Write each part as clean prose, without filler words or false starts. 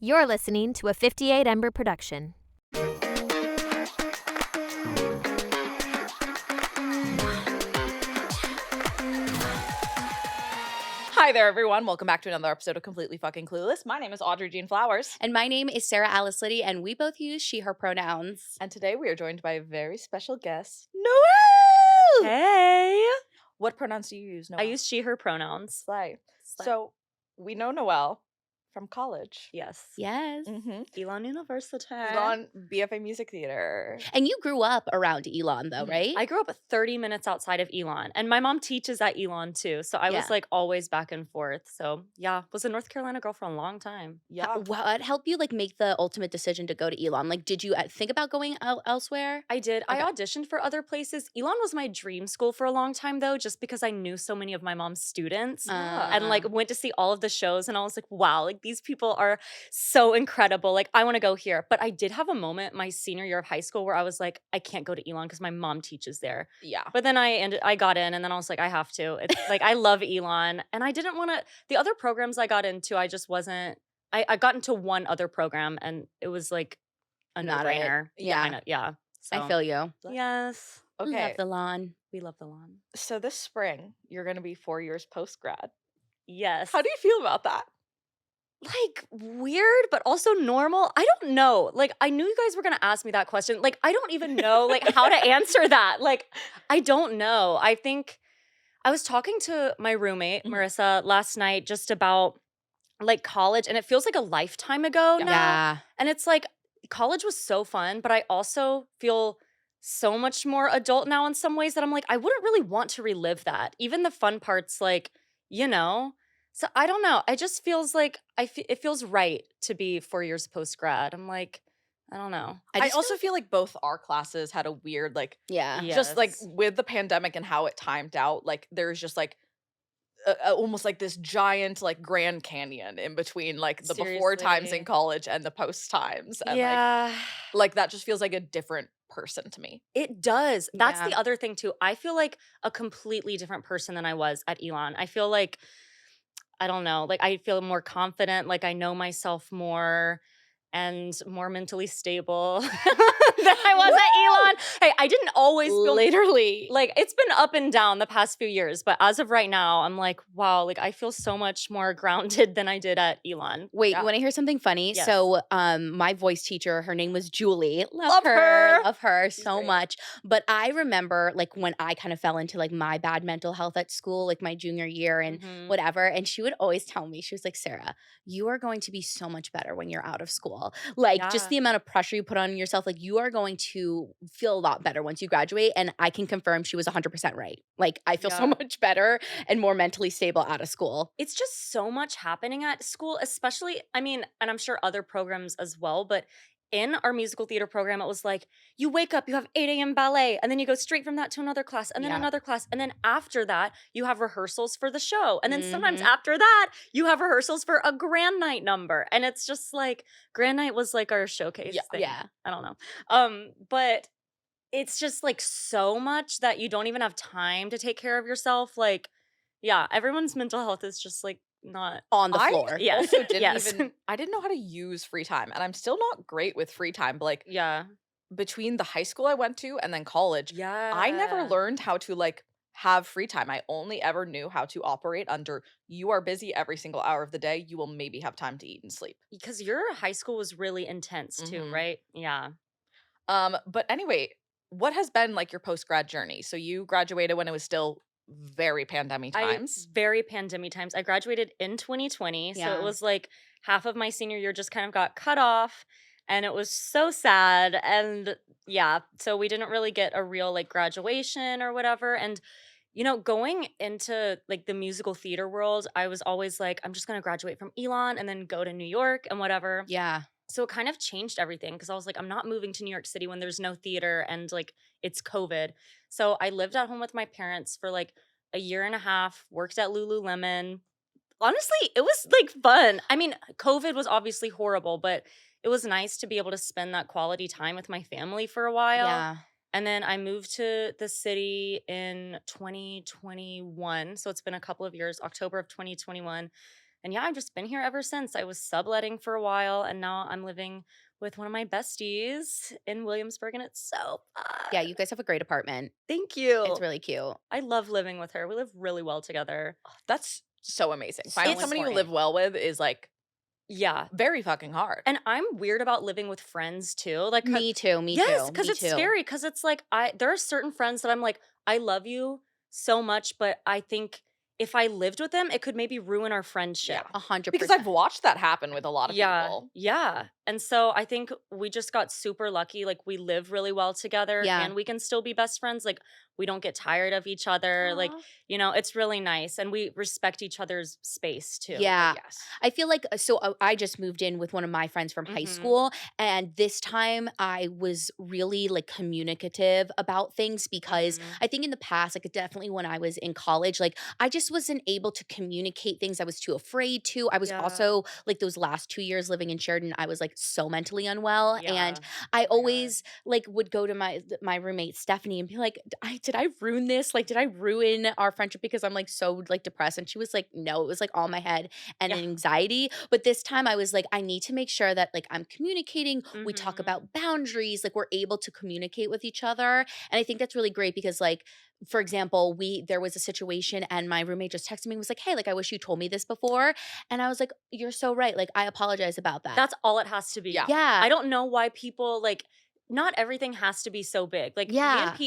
You're listening to a 58 Ember production. Hi there, everyone. Welcome back to another episode of Completely Fucking Clueless. My name is Audrey Jean Flowers. And my name is Sarah Alice Liddy, and we both use she, her pronouns. And today we are joined by a very special guest, Noelle! Hey! What pronouns do you use, Noelle? I use she, her pronouns. Slay. So, we know Noelle from college. Yes. Yes. Mm-hmm. Elon University. On BFA Music Theater. And you grew up around Elon, though, right? I grew up 30 minutes outside of Elon, and my mom teaches at Elon too. So I was like always back and forth. So yeah, was a North Carolina girl for a long time. Yeah. What helped you make the ultimate decision to go to Elon? Did you think about going elsewhere? I did. Okay. I auditioned for other places. Elon was my dream school for a long time though, just because I knew so many of my mom's students and went to see all of the shows, and I was like, wow, these people are so incredible. I want to go here. But I did have a moment my senior year of high school where I was like, I can't go to Elon because my mom teaches there. Yeah. But then I got in, and then I was like, I have to. It's I love Elon, and I didn't want to. The other programs I got into, I just wasn't. I got into one other program, and it was like a no-brainer. Yeah. So. I feel you. Yes. Okay. We love the lawn. We love the lawn. So this spring, you're going to be 4 years post-grad. Yes. How do you feel about that? Weird, but also normal. I don't know. I knew you guys were going to ask me that question. I don't even know, how to answer that. I don't know. I think I was talking to my roommate, Marissa, last night just about, college, and it feels like a lifetime ago now. Yeah. And it's college was so fun, but I also feel so much more adult now in some ways that I'm I wouldn't really want to relive that. Even the fun parts, So I don't know. It just feels it feels right to be 4 years post-grad. I'm I don't know. I also feel like both our classes had a weird, just with the pandemic and how it timed out, there's just almost this giant Grand Canyon in between the before times in college and the post times. And that just feels like a different person to me. It does. That's the other thing too. I feel like a completely different person than I was at Elon. I feel I don't know, I feel more confident, I know myself more and more mentally stable than I was at Elon. Hey, I didn't always feel literally it's been up and down the past few years, but as of right now, I'm wow, I feel so much more grounded than I did at Elon. Wait, you want to hear something funny? Yes. So, my voice teacher, her name was Julie. Love her so much. But I remember when I kind of fell into my bad mental health at school, my junior year and whatever. And she would always tell me, she was like, Sarah, you are going to be so much better when you're out of school. Just the amount of pressure you put on yourself, you are going to feel a lot better once you graduate. And I can confirm she was 100% right. I feel so much better and more mentally stable out of school. It's just so much happening at school, especially, and I'm sure other programs as well, but in our musical theater program, it was you wake up, you have 8 a.m. ballet, and then you go straight from that to another class, and then another class. And then after that, you have rehearsals for the show. And then sometimes after that, you have rehearsals for a grand night number. And it's just grand night was our showcase thing. Yeah. I don't know. But it's just so much that you don't even have time to take care of yourself. Everyone's mental health is just not on the floor. I also didn't I didn't know how to use free time, and I'm still not great with free time, but between the high school I went to and then college, I never learned how to have free time. I only ever knew how to operate under you are busy every single hour of the day. You will maybe have time to eat and sleep. Because your high school was really intense too, right? Yeah. But anyway, what has been your post-grad journey? So you graduated when it was still very pandemic times. Very pandemic times. I graduated in 2020. So it was half of my senior year just kind of got cut off, and it was so sad. And so we didn't really get a real graduation or whatever. And going into the musical theater world, I was always I'm just going to graduate from Elon and then go to New York and whatever. Yeah. So it kind of changed everything because I was I'm not moving to New York City when there's no theater and it's COVID. So I lived at home with my parents for a year and a half, worked at Lululemon. Honestly, it was fun. COVID was obviously horrible, but it was nice to be able to spend that quality time with my family for a while. Yeah. And then I moved to the city in 2021. So it's been a couple of years, October of 2021. And yeah, I've just been here ever since. I was subletting for a while, and now I'm living with one of my besties in Williamsburg, and it's so fun. Yeah, you guys have a great apartment. Thank you. It's really cute. I love living with her. We live really well together. That's so amazing. So Finding somebody you live well with is like very fucking hard. And I'm weird about living with friends too. Like Me too. yes, because it's scary. Because it's like there are certain friends that I'm like, I love you so much, but I think if I lived with them, it could maybe ruin our friendship. 100%. Because I've watched that happen with a lot of people. Yeah. And so I think we just got super lucky. Like we live really well together and we can still be best friends. Like we don't get tired of each other. Aww. Like, you know, it's really nice. And we respect each other's space too. Yeah. Yes. I feel like, so I just moved in with one of my friends from high school. And this time I was really like communicative about things because I think in the past, like definitely when I was in college, like I just wasn't able to communicate things. I was too afraid to. I was also like those last 2 years living in Sheridan, I was like so mentally unwell. And I always like would go to my roommate Stephanie and be like, did I ruin this? Like, did I ruin our friendship because I'm like so like depressed? And she was like, no, it was like all my head and anxiety. But this time I was like, I need to make sure that like I'm communicating. We talk about boundaries, like we're able to communicate with each other. And I think that's really great because like, for example, there was a situation and my roommate just texted me and was like, hey, like, I wish you told me this before. And I was like, you're so right. Like, I apologize about that. That's all it has to be. Yeah. I don't know why people like, not everything has to be so big. Like me and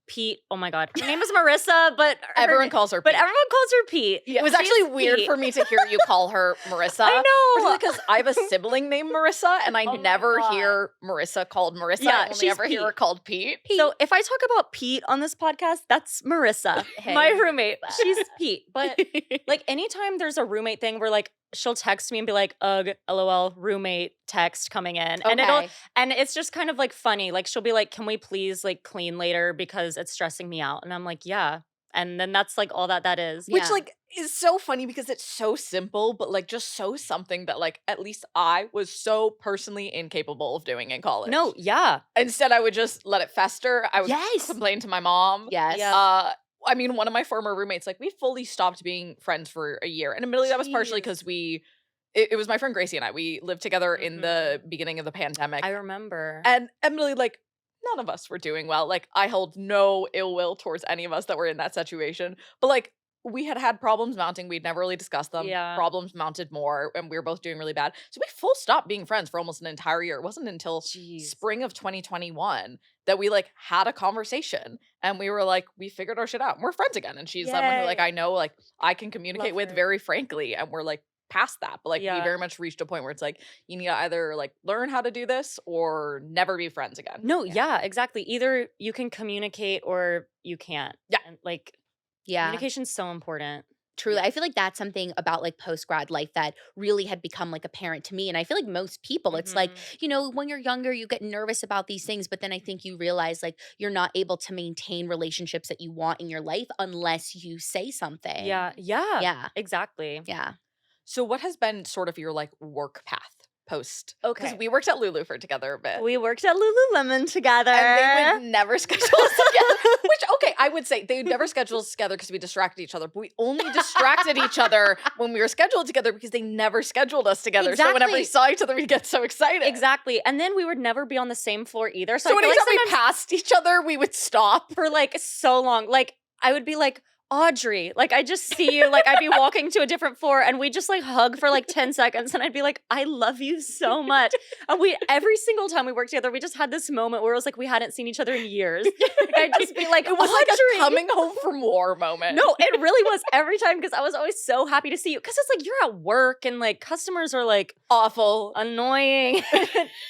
Pete, oh my God. Her name is Marissa, but everyone calls her Pete. But everyone calls her Pete. Yeah, it was actually weird for me to hear you call her Marissa. I know. Because I have a sibling named Marissa and I never hear Marissa called Marissa. Yeah, I only ever hear her called Pete. So if I talk about Pete on this podcast, that's Marissa, my roommate. She's Pete. But like anytime there's a roommate thing where like she'll text me and be like, ugh, LOL, roommate text coming in. And it's just kind of like funny. Like she'll be like, can we please like clean later because it's stressing me out? And I'm like, yeah. And then that's like all that is. Which like is so funny because it's so simple, but like just so something that like at least I was so personally incapable of doing in college. No, yeah. Instead, I would just let it fester. I would complain to my mom. Yes. Yeah. I mean, one of my former roommates, like we fully stopped being friends for a year. And admittedly, that was partially because it was my friend Gracie and I. We lived together in the beginning of the pandemic. I remember. And admittedly, like none of us were doing well. Like I held no ill will towards any of us that were in that situation. But like we had problems mounting. We'd never really discussed them. Yeah. Problems mounted more and we were both doing really bad. So we full stopped being friends for almost an entire year. It wasn't until spring of 2021 that we like had a conversation and we were like, we figured our shit out and we're friends again. And she's someone who like I know like I can communicate with very frankly and we're like past that. But like we very much reached a point where it's like you need to either like learn how to do this or never be friends again. No, yeah, exactly. Either you can communicate or you can't. Yeah. And like communication's so important. Truly. I feel like that's something about like post-grad life that really had become like apparent to me. And I feel like most people, it's like, you know, when you're younger, you get nervous about these things, but then I think you realize like you're not able to maintain relationships that you want in your life unless you say something. Yeah. Exactly. Yeah. So what has been sort of your like work path post? Okay. Because we worked at Lulu for together a bit. We worked at Lululemon together. And they would never schedule us together. Which, okay, I would say they would never schedule us together because we distracted each other. But we only distracted each other when we were scheduled together because they never scheduled us together. Exactly. So whenever we saw each other, we'd get so excited. Exactly. And then we would never be on the same floor either. So anytime we passed each other, we would stop. For like so long. Like I would be like, Audrey, like I just see you, like I'd be walking to a different floor and we just like hug for like 10 seconds and I'd be like, I love you so much. And every single time we worked together, we just had this moment where it was like we hadn't seen each other in years. Like, I'd just be like, it was Audrey. like a coming home from war moment. No, it really was every time because I was always so happy to see you. Because it's like you're at work and like customers are like awful, annoying.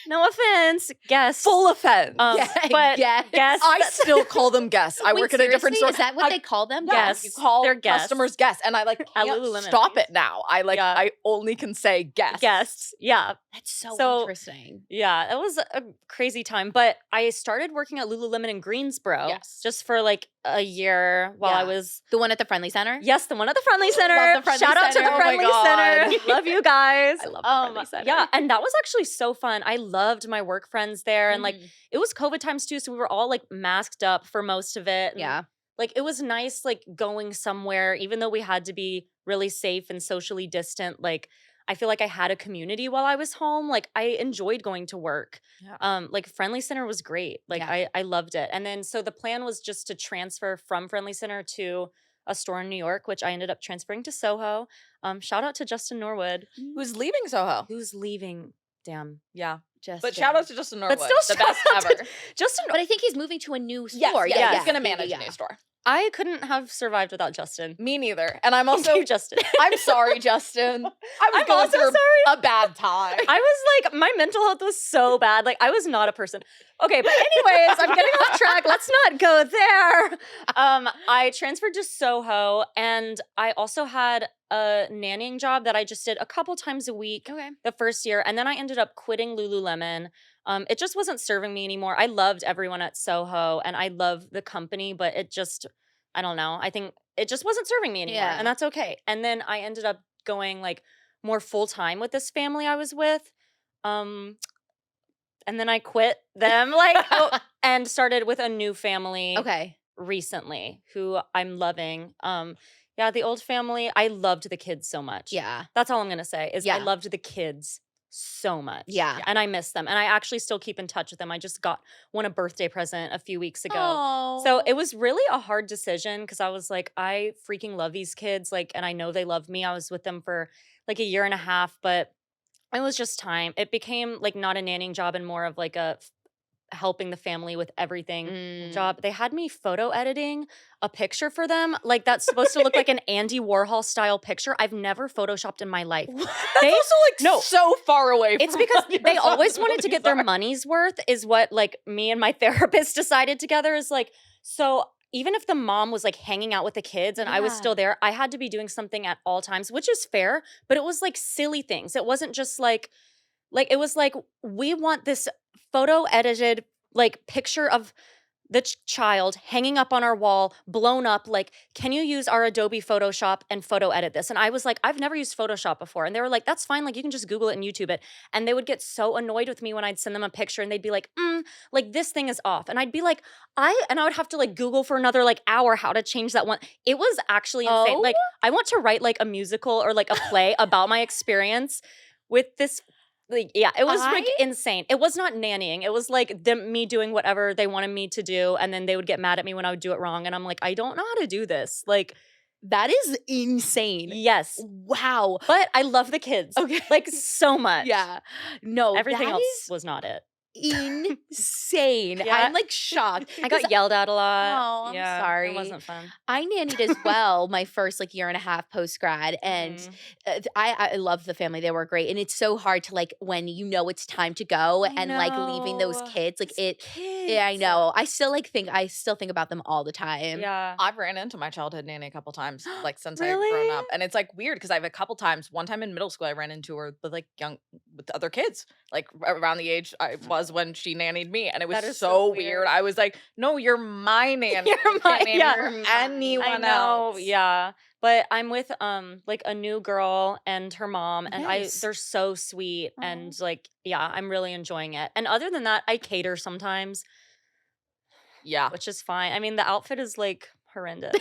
No offense, guests. Full offense. But guests. I still call them guests. I work at a different store. Is that what they call them? Yes. You call their customers guests. And I like can't stop it now. I only can say guests. Guests. Yeah. That's so interesting. Yeah. It was a crazy time. But I started working at Lululemon in Greensboro just for like a year while I was the one at the Friendly Center? Yes, the one at the Friendly Center. Love the Friendly Shout out to Center. the Friendly Center. Love you guys. I love the Friendly Center. Yeah. And that was actually so fun. I loved my work friends there. And like it was COVID times too. So we were all like masked up for most of it. Yeah. like it was nice like going somewhere, even though we had to be really safe and socially distant. Like I feel like I had a community while I was home. Like I enjoyed going to work. Yeah. Like Friendly Center was great. Like I loved it. And then so the plan was just to transfer from Friendly Center to a store in New York, which I ended up transferring to Soho. Shout out to Justin Norwood, who's leaving Soho. who's leaving. Damn. Yeah. Just But shout out to Justin Norwood. But still the best shout out ever. Justin. But I think he's moving to a new store. Yes, he's gonna manage a new store. I couldn't have survived without Justin. Me neither. And I'm Thank also you, Justin. I'm sorry, Justin. I was I'm going also through sorry. a bad time. I was like, my mental health was so bad. Like, I was not a person. Okay, but anyways, I'm getting off track. Let's not go there. I transferred to Soho, and I also had a nannying job that I just did a couple times a week the first year, and then I ended up quitting Lululemon. It just wasn't serving me anymore. I loved everyone at Soho, and I love the company, but it just, I don't know. I think it just wasn't serving me anymore, and that's okay. And then I ended up going like more full time with this family I was with. And then I quit them and started with a new family recently who I'm loving. Yeah, the old family, I loved the kids so much. Yeah. That's all I'm going to say is I loved the kids so much. Yeah. And I miss them. And I actually still keep in touch with them. I just got one a birthday present a few weeks ago. Aww. So it was really a hard decision because I was like, I freaking love these kids. Like, and I know they love me. I was with them for like a year and a half, but it was just time. It became like not a nannying job and more of like a helping the family with everything job. They had me photo editing a picture for them. Like that's supposed to look like an Andy Warhol style picture. I've never photoshopped in my life. That's also like so far away from it's because they always wanted to get their money's worth is what like me and my therapist decided together is like, so even if the mom was like hanging out with the kids and I was still there, I had to be doing something at all times, which is fair, but it was like silly things. It wasn't just like it was like, we want this photo edited like picture of the child hanging up on our wall, blown up. Like, can you use our Adobe Photoshop and photo edit this? And I was like, I've never used Photoshop before. And they were like, that's fine. Like, you can just Google it and YouTube it. And they would get so annoyed with me when I'd send them a picture and they'd be like, like this thing is off. And I'd be like, I would have to like Google for another like hour how to change that one. It was actually insane. Like, I want to write like a musical or like a play about my experience with this. Like, yeah, it was like insane. It was not nannying. It was like me doing whatever they wanted me to do. And then they would get mad at me when I would do it wrong. And I'm like, I don't know how to do this. Like, that is insane. Yes. Wow. But I love the kids. Okay. Like so much. Yeah. No, everything else was not it. Insane. I'm like shocked. I got yelled at a lot. Oh, I'm sorry. It wasn't fun. I nannied as well my first like year and a half post grad, and I love the family. They were great, and it's so hard to like when you know it's time to go and like leaving those kids. Like yeah, I know. I still think about them all the time. Yeah, I've ran into my childhood nanny a couple times, like since I've grown up, and it's like weird because I've a couple times. One time in middle school, I ran into her with like with other kids, like around the age I was when she nannied me, and it was so weird. I was like, no, you're my nanny. You're my anyone else. Yeah. But I'm with like a new girl and her mom, and they're so sweet. And like, yeah, I'm really enjoying it. And other than that, I cater sometimes. Yeah. Which is fine. I mean, the outfit is like horrendous.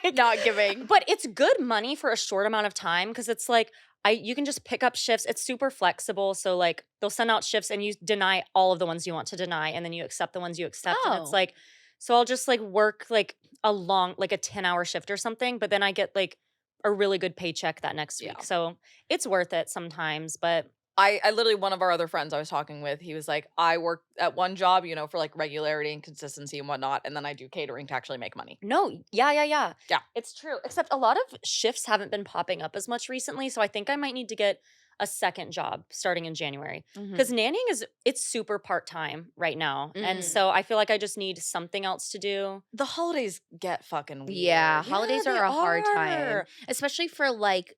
Like not giving. But it's good money for a short amount of time because it's like you can just pick up shifts. It's super flexible. So like they'll send out shifts and you deny all of the ones you want to deny, and then you accept the ones you accept. And it's like, so I'll just like work like a 10-hour shift or something, but then I get like a really good paycheck that next week. So it's worth it sometimes, but I literally, one of our other friends I was talking with, he was like, I work at one job, you know, for like regularity and consistency and whatnot, and then I do catering to actually make money. No, yeah. Yeah. It's true. Except a lot of shifts haven't been popping up as much recently, so I think I might need to get a second job starting in January. Because nannying it's super part-time right now. And so I feel like I just need something else to do. The holidays get fucking weird. Yeah, holidays are a hard time. Especially for like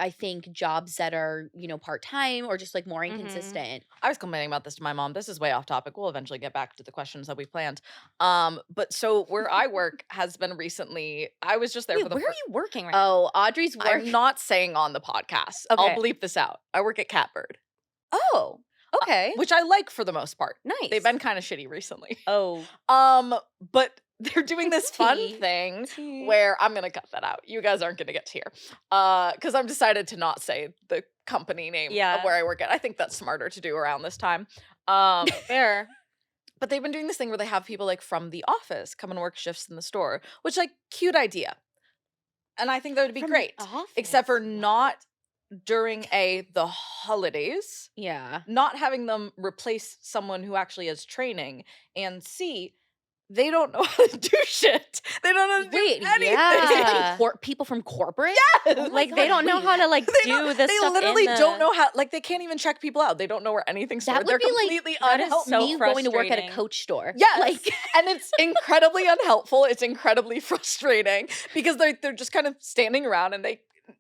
I think jobs that are, you know, part-time or just like more inconsistent. I was complaining about this to my mom. This is way off topic. We'll eventually get back to the questions that we planned. But so where I work has been recently, I was just there for the where are you working right now? Oh, Audrey's work. I'm not saying on the podcast. Okay. I'll bleep this out. I work at Catbird. Oh, Okay. Which I like for the most part. Nice. They've been kind of shitty recently. Oh. But they're doing this fun thing where I'm gonna cut that out. You guys aren't gonna get to hear. Because I've decided to not say the company name of where I work at. I think that's smarter to do around this time. Fair. But they've been doing this thing where they have people like from the office come and work shifts in the store, which like cute idea. And I think that would be great. Except for not during the holidays. Yeah. Not having them replace someone who actually has training, and C, they don't know how to do shit. They don't know how to do anything. Yeah. People from corporate? Yes. Like they don't know how to like do this They stuff. literally don't know how, like they can't even check people out. They don't know where anything's stored. They're completely unhelpful. so me going to work at a Coach store. Yes. Like, and it's incredibly unhelpful. It's incredibly frustrating because they're just kind of standing around and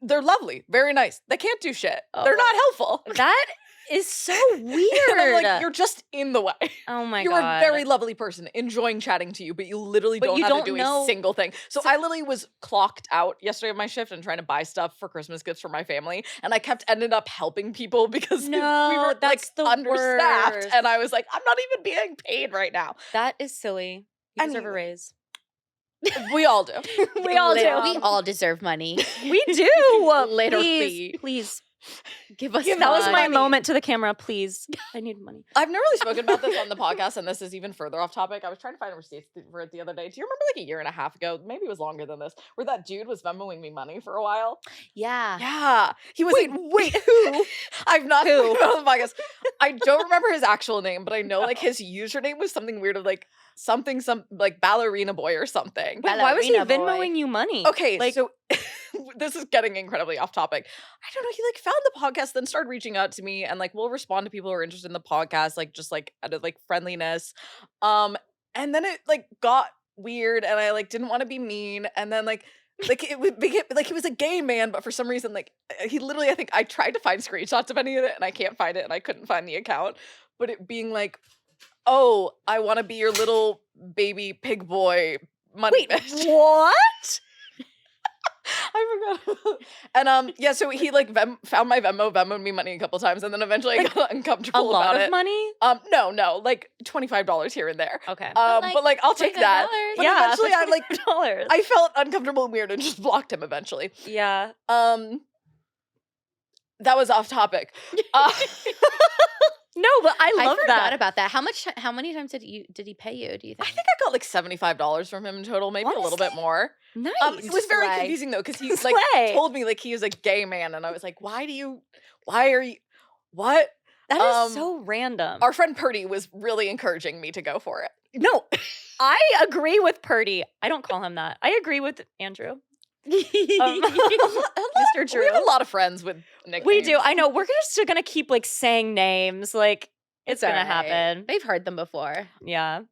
they're lovely, very nice. They can't do shit. They're not helpful. That is so weird. And I'm like, you're just in the way. Oh my God. You're a very lovely person, enjoying chatting to you, but you literally don't know how to do a single thing. So I literally was clocked out yesterday of my shift and trying to buy stuff for Christmas gifts for my family. And I ended up helping people because we were like understaffed. Worst. And I was like, I'm not even being paid right now. That is silly. You deserve a raise. We all do. We all do. We all deserve money. We do. Literally. Please. Give us that was my moment to the camera, please. I need money. I've never really spoken about this on the podcast, and this is even further off topic. I was trying to find receipts for it the other day. Do you remember like a year and a half ago, maybe it was longer than this, where that dude was Venmoing me money for a while? Yeah. Yeah. He was wait, who? I've not spoken about it on the podcast. I don't remember his actual name, but I know like his username was something weird of like some like ballerina boy or something. But why was he Venmoing you money? Okay, like, so this is getting incredibly off topic. I don't know. He like found the podcast, then started reaching out to me, and like we'll respond to people who are interested in the podcast, like just like out of like friendliness. And then it like got weird, and I like didn't want to be mean, and then like it would be like he was a gay man, but for some reason like he literally I think I tried to find screenshots of any of it, and I can't find it, and I couldn't find the account, but it being like, oh, I want to be your little baby pig boy money. Wait, what? I forgot. And yeah, so he like found my Venmoed me money a couple times, and then eventually I got uncomfortable about it. A lot of money? No, like $25 here and there. Okay. But like I'll take that. But eventually I like $25. I felt uncomfortable and weird and just blocked him eventually. Yeah. That was off topic. No, but I love forgot about that. How many times did he pay you, do you think? I think I got like $75 from him in total, maybe a little bit more. Nice. It was very confusing though, because he like told me like he is a gay man, and I was like, why are you what? That is so random. Our friend Purdy was really encouraging me to go for it. No, I agree with Purdy. I don't call him that. I agree with Andrew. Mr. Drew. We have a lot of friends with nicknames. We do. I know. We're just gonna keep like saying names. Like it's gonna happen. They've heard them before. Yeah.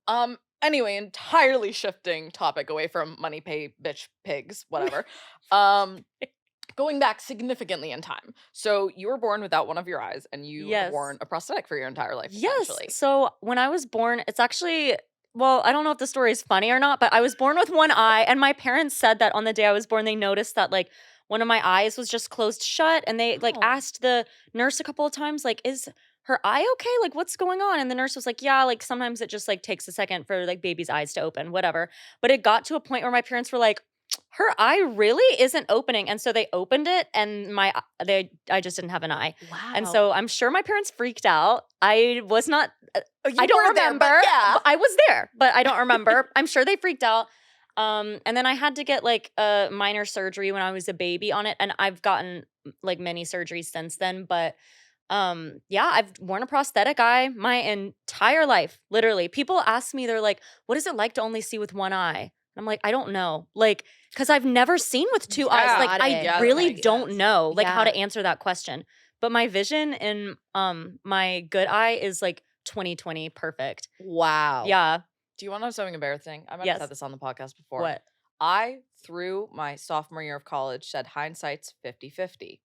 Anyway, entirely shifting topic away from money pay bitch pigs, whatever. Going back significantly in time. So you were born without one of your eyes, and you were worn a prosthetic for your entire life. Yes. So when I was born, it's actually. Well, I don't know if the story is funny or not, but I was born with one eye, and my parents said that on the day I was born, they noticed that like one of my eyes was just closed shut, and they like asked the nurse a couple of times, like, is her eye okay? Like, what's going on? And the nurse was like, yeah, like sometimes it just like takes a second for like baby's eyes to open, whatever. But it got to a point where my parents were like, her eye really isn't opening. And so they opened it, and I just didn't have an eye. Wow. And so I'm sure my parents freaked out. I was not, I don't remember. There, yeah. I was there, but I don't remember. I'm sure they freaked out. And then I had to get like a minor surgery when I was a baby on it. And I've gotten like many surgeries since then. But yeah, I've worn a prosthetic eye my entire life, literally. People ask me, they're like, what is it like to only see with one eye? I'm like, I don't know. Like, because I've never seen with two eyes. Like, I really don't know like how to answer that question. But my vision in my good eye is like 20/20 perfect. Wow. Yeah. Do you want to know something embarrassing? I might have said this on the podcast before. What? I, through my sophomore year of college, said hindsight's 50-50.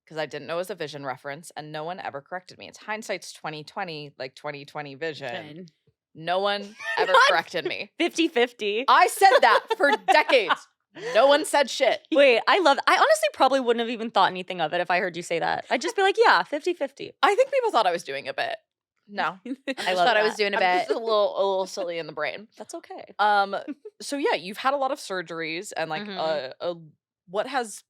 Because I didn't know it was a vision reference, and no one ever corrected me. It's hindsight's 20/20, like 20/20 vision. No one ever corrected me. 50-50. I said that for decades. No one said shit. Wait, I honestly probably wouldn't have even thought anything of it if I heard you say that. I'd just be like, yeah, 50-50. I think people thought I was doing a bit. No. I thought I was doing a I'm bit. just a little silly in the brain. That's okay. So yeah, you've had a lot of surgeries and like what has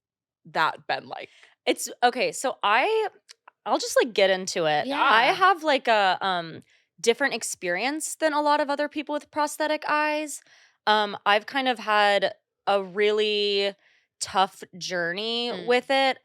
that been like? It's okay. So I'll just like get into it. Yeah. I have like a different experience than a lot of other people with prosthetic eyes. I've kind of had a really tough journey with it.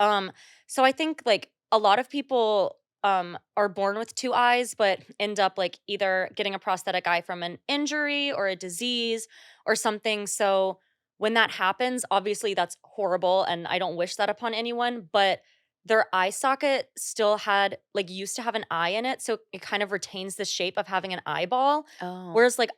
So I think like a lot of people are born with two eyes but end up like either getting a prosthetic eye from an injury or a disease or something. So when that happens, obviously that's horrible and I don't wish that upon anyone, but their eye socket still had like used to have an eye in it, so it kind of retains the shape of having an eyeball. Oh. Whereas like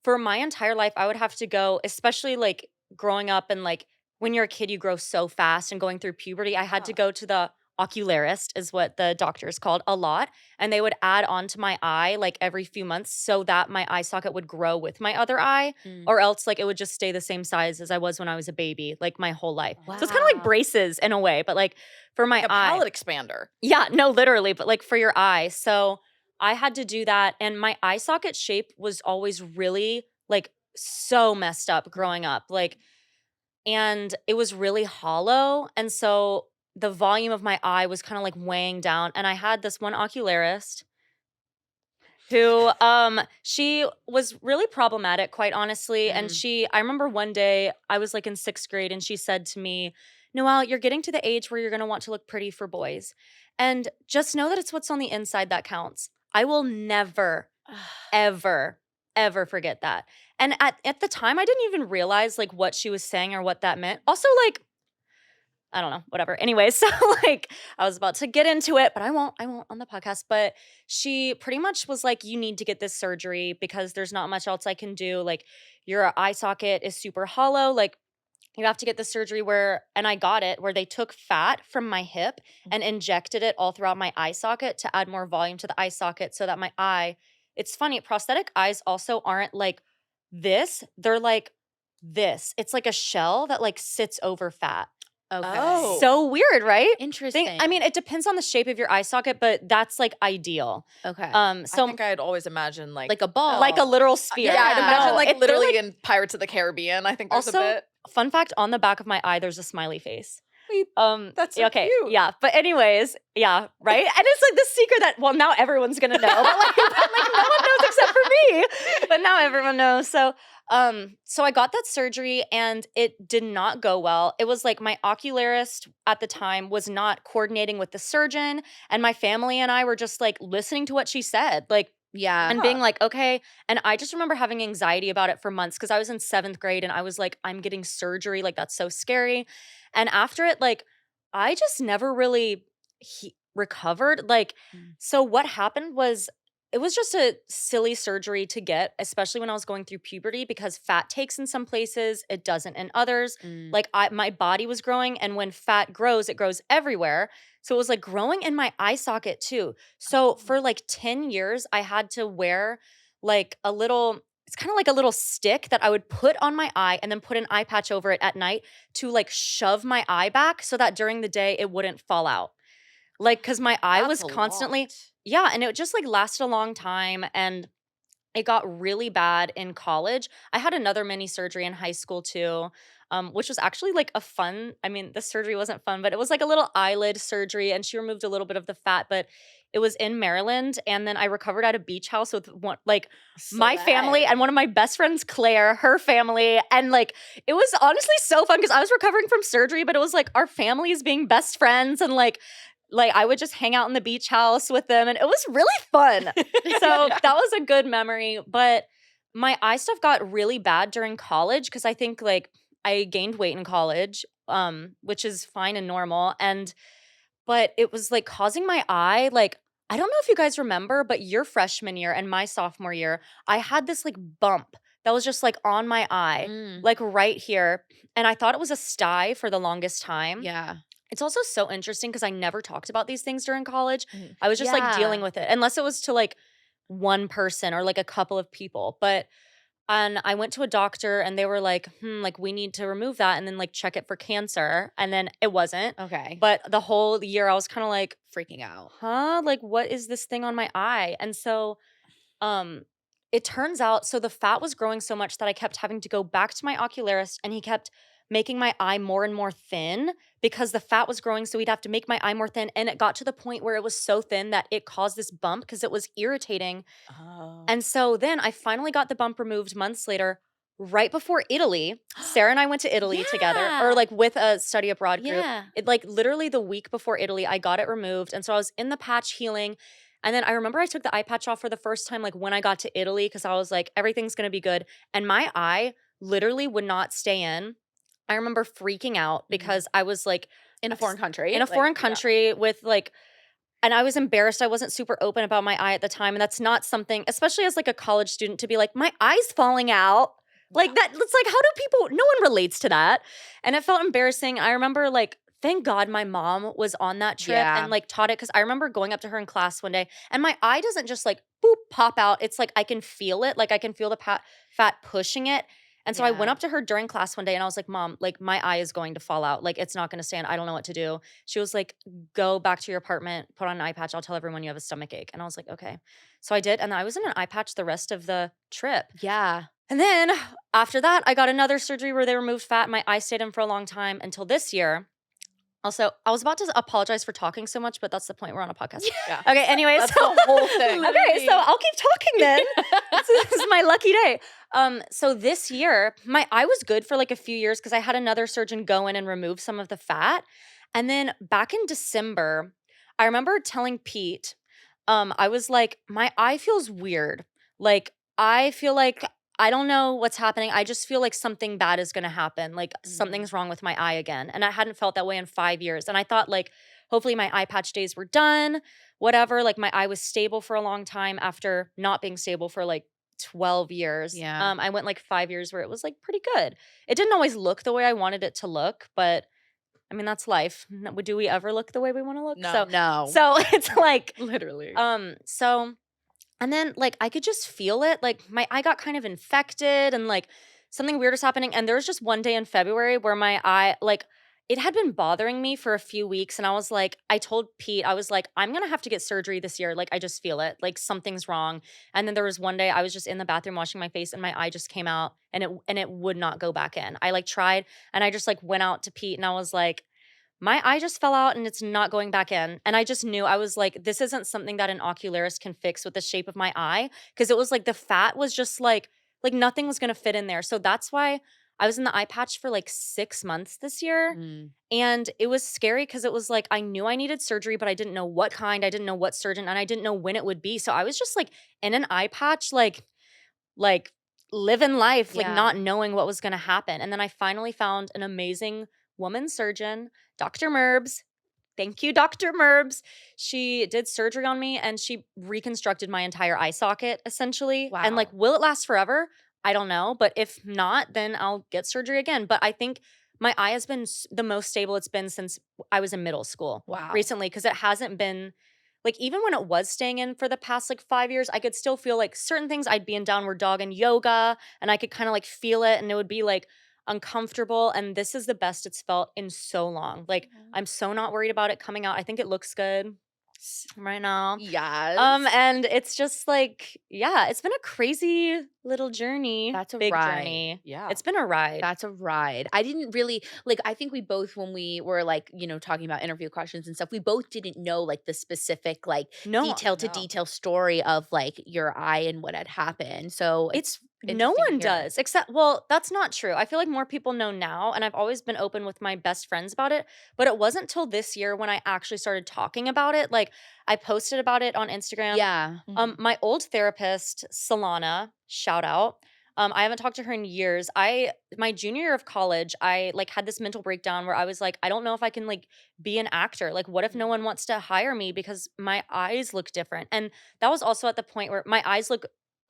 for my entire life, I would have to go, especially like growing up and like when you're a kid, you grow so fast and going through puberty. I had to go to the ocularist, is what the doctors called, a lot. And they would add onto my eye like every few months so that my eye socket would grow with my other eye, or else like it would just stay the same size as I was when I was a baby, like my whole life. Wow. So it's kind of like braces in a way, but like for my Like a eye. palate expander. Yeah, no, literally, but like for your eye. So I had to do that. And my eye socket shape was always really like so messed up growing up. Like, and it was really hollow. And so the volume of my eye was kind of like weighing down. And I had this one ocularist who she was really problematic, quite honestly. And I remember one day I was like in 6th grade and she said to me, Noelle, you're getting to the age where you're going to want to look pretty for boys. And just know that it's what's on the inside that counts. I will never, ever, ever forget that. And at the time, I didn't even realize like what she was saying or what that meant. Also, like, I don't know, whatever. Anyway, so like I was about to get into it, but I won't on the podcast. But she pretty much was like, you need to get this surgery because there's not much else I can do. Like your eye socket is super hollow. Like you have to get the surgery and I got it, where they took fat from my hip and injected it all throughout my eye socket to add more volume to the eye socket so that my eye, it's funny, prosthetic eyes also aren't like this. They're like this. It's like a shell that like sits over fat. Okay. Oh. So weird, right? Interesting. I mean, it depends on the shape of your eye socket, but that's like ideal. Okay. So I think I'd always imagine like a ball. Like a literal sphere. Yeah, I'd imagine No, like literally in Pirates of the Caribbean. I think there's also, a bit. Fun fact, on the back of my eye, there's a smiley face. Wait, that's so okay, cute. yeah. But anyways, yeah, right? And it's like the secret that, well, now everyone's gonna know. But like no one knows except for me. But now everyone knows. So I got that surgery and it did not go well. It was like my ocularist at the time was not coordinating with the surgeon, and my family and I were just like listening to what she said. Like, yeah. And being like, okay. And I just remember having anxiety about it for months because I was in 7th grade and I was like, I'm getting surgery. Like, that's so scary. And after it, like, I just never really recovered. Like, so what happened was it was just a silly surgery to get, especially when I was going through puberty, because fat takes in some places, it doesn't in others. Like my body was growing, and when fat grows, it grows everywhere. So it was like growing in my eye socket too. So for like 10 years, I had to wear like it's kind of like a little stick that I would put on my eye and then put an eye patch over it at night to like shove my eye back so that during the day it wouldn't fall out. Like, cause my eye was constantly, yeah. And it just like lasted a long time and it got really bad in college. I had another mini surgery in high school too, which was actually like the surgery wasn't fun, but it was like a little eyelid surgery and she removed a little bit of the fat, but it was in Maryland. And then I recovered at a beach house with my family and one of my best friends, Claire, her family. And like, it was honestly so fun because I was recovering from surgery, but it was like our families being best friends and like I would just hang out in the beach house with them and it was really fun. So that was a good memory. But my eye stuff got really bad during college because I think like I gained weight in college, which is fine and normal. But it was like causing my eye, like, I don't know if you guys remember, but your freshman year and my sophomore year, I had this like bump that was just like on my eye, like right here. And I thought it was a sty for the longest time. Yeah. It's also so interesting because I never talked about these things during college. I was just like dealing with it, unless it was to like one person or like a couple of people. But And I went to a doctor and they were like, like we need to remove that and then like check it for cancer. And then it wasn't. Okay. But the whole year I was kind of like freaking out. Like what is this thing on my eye? And so it turns out, so the fat was growing so much that I kept having to go back to my ocularist and he kept making my eye more and more thin because the fat was growing. So he'd have to make my eye more thin. And it got to the point where it was so thin that it caused this bump because it was irritating. Oh. And so then I finally got the bump removed months later, right before Italy. Sarah and I went to Italy together, or like with a study abroad group. It like literally the week before Italy, I got it removed. And so I was in the patch healing. And then I remember I took the eye patch off for the first time, like when I got to Italy, because I was like, everything's going to be good. And my eye literally would not stay in. I remember freaking out because I was like in a foreign country. In a foreign country with like, and I was embarrassed. I wasn't super open about my eye at the time. And that's not something, especially as like a college student, to be like, my eye's falling out. Like that, it's like, how do people, no one relates to that. And it felt embarrassing. I remember like, thank God my mom was on that trip and like taught it. Cause I remember going up to her in class one day and my eye doesn't just like boop, pop out. It's like, I can feel it. Like I can feel the fat pushing it. And so I went up to her during class one day and I was like, Mom, like my eye is going to fall out. Like it's not going to stand. I don't know what to do. She was like, go back to your apartment, put on an eye patch. I'll tell everyone you have a stomach ache. And I was like, okay. So I did. And I was in an eye patch the rest of the trip. Yeah. And then after that, I got another surgery where they removed fat. My eye stayed in for a long time until this year. Also, I was about to apologize for talking so much, but that's the point. We're on a podcast. Yeah. Okay, anyways. That's the whole thing. Okay, so I'll keep talking then. This is my lucky day. So this year, my eye was good for like a few years because I had another surgeon go in and remove some of the fat. And then back in December, I remember telling Pete, I was like, my eye feels weird. Like, I feel like I don't know what's happening. I just feel like something bad is going to happen. Like something's wrong with my eye again. And I hadn't felt that way in 5 years. And I thought like, hopefully my eye patch days were done, whatever. Like my eye was stable for a long time after not being stable for like 12 years. Yeah. I went like 5 years where it was like pretty good. It didn't always look the way I wanted it to look, but I mean, that's life. Do we ever look the way we want to look? No. So it's like, literally. And then like I could just feel it. Like my eye got kind of infected and like something weird was happening. And there was just one day in February where my eye, like it had been bothering me for a few weeks. And I was like, I told Pete, I was like, I'm going to have to get surgery this year. Like I just feel it, like something's wrong. And then there was one day I was just in the bathroom washing my face and my eye just came out and it would not go back in. I like tried and I just like went out to Pete and I was like, my eye just fell out and it's not going back in. And I just knew, I was like, this isn't something that an ocularist can fix with the shape of my eye. Cause it was like the fat was just like nothing was gonna fit in there. So that's why I was in the eye patch for like 6 months this year. And it was scary because it was like, I knew I needed surgery, but I didn't know what kind, I didn't know what surgeon, and I didn't know when it would be. So I was just like in an eye patch, like living life, like not knowing what was gonna happen. And then I finally found an amazing woman surgeon, Dr. Merbs. Thank you, Dr. Merbs. She did surgery on me and she reconstructed my entire eye socket essentially. Wow. And like, will it last forever? I don't know. But if not, then I'll get surgery again. But I think my eye has been the most stable it's been since I was in middle school. Wow. Recently, because it hasn't been like, even when it was staying in for the past like 5 years, I could still feel like certain things. I'd be in downward dog and yoga and I could kind of like feel it and it would be like uncomfortable. And this is the best it's felt in so long. Like I'm so not worried about it coming out. I think it looks good right now. Yes. And it's just like, yeah, it's been a crazy little journey. That's a big ride. journey. Yeah. It's been a ride. That's a ride. I didn't really like, I think we both, when we were like, talking about interview questions and stuff, we both didn't know like the specific, like detail to detail story of like your eye and what had happened. So It's no interesting to one hear. does, except, well, that's not true. I feel like more people know now, and I've always been open with my best friends about it, but it wasn't till this year when I actually started talking about it. Like, I posted about it on Instagram. Yeah. My old therapist, Solana, shout out. I haven't talked to her in years. My junior year of college, I like had this mental breakdown where I was like, I don't know if I can like be an actor. Like, what if no one wants to hire me because my eyes look different? And that was also at the point where my eyes look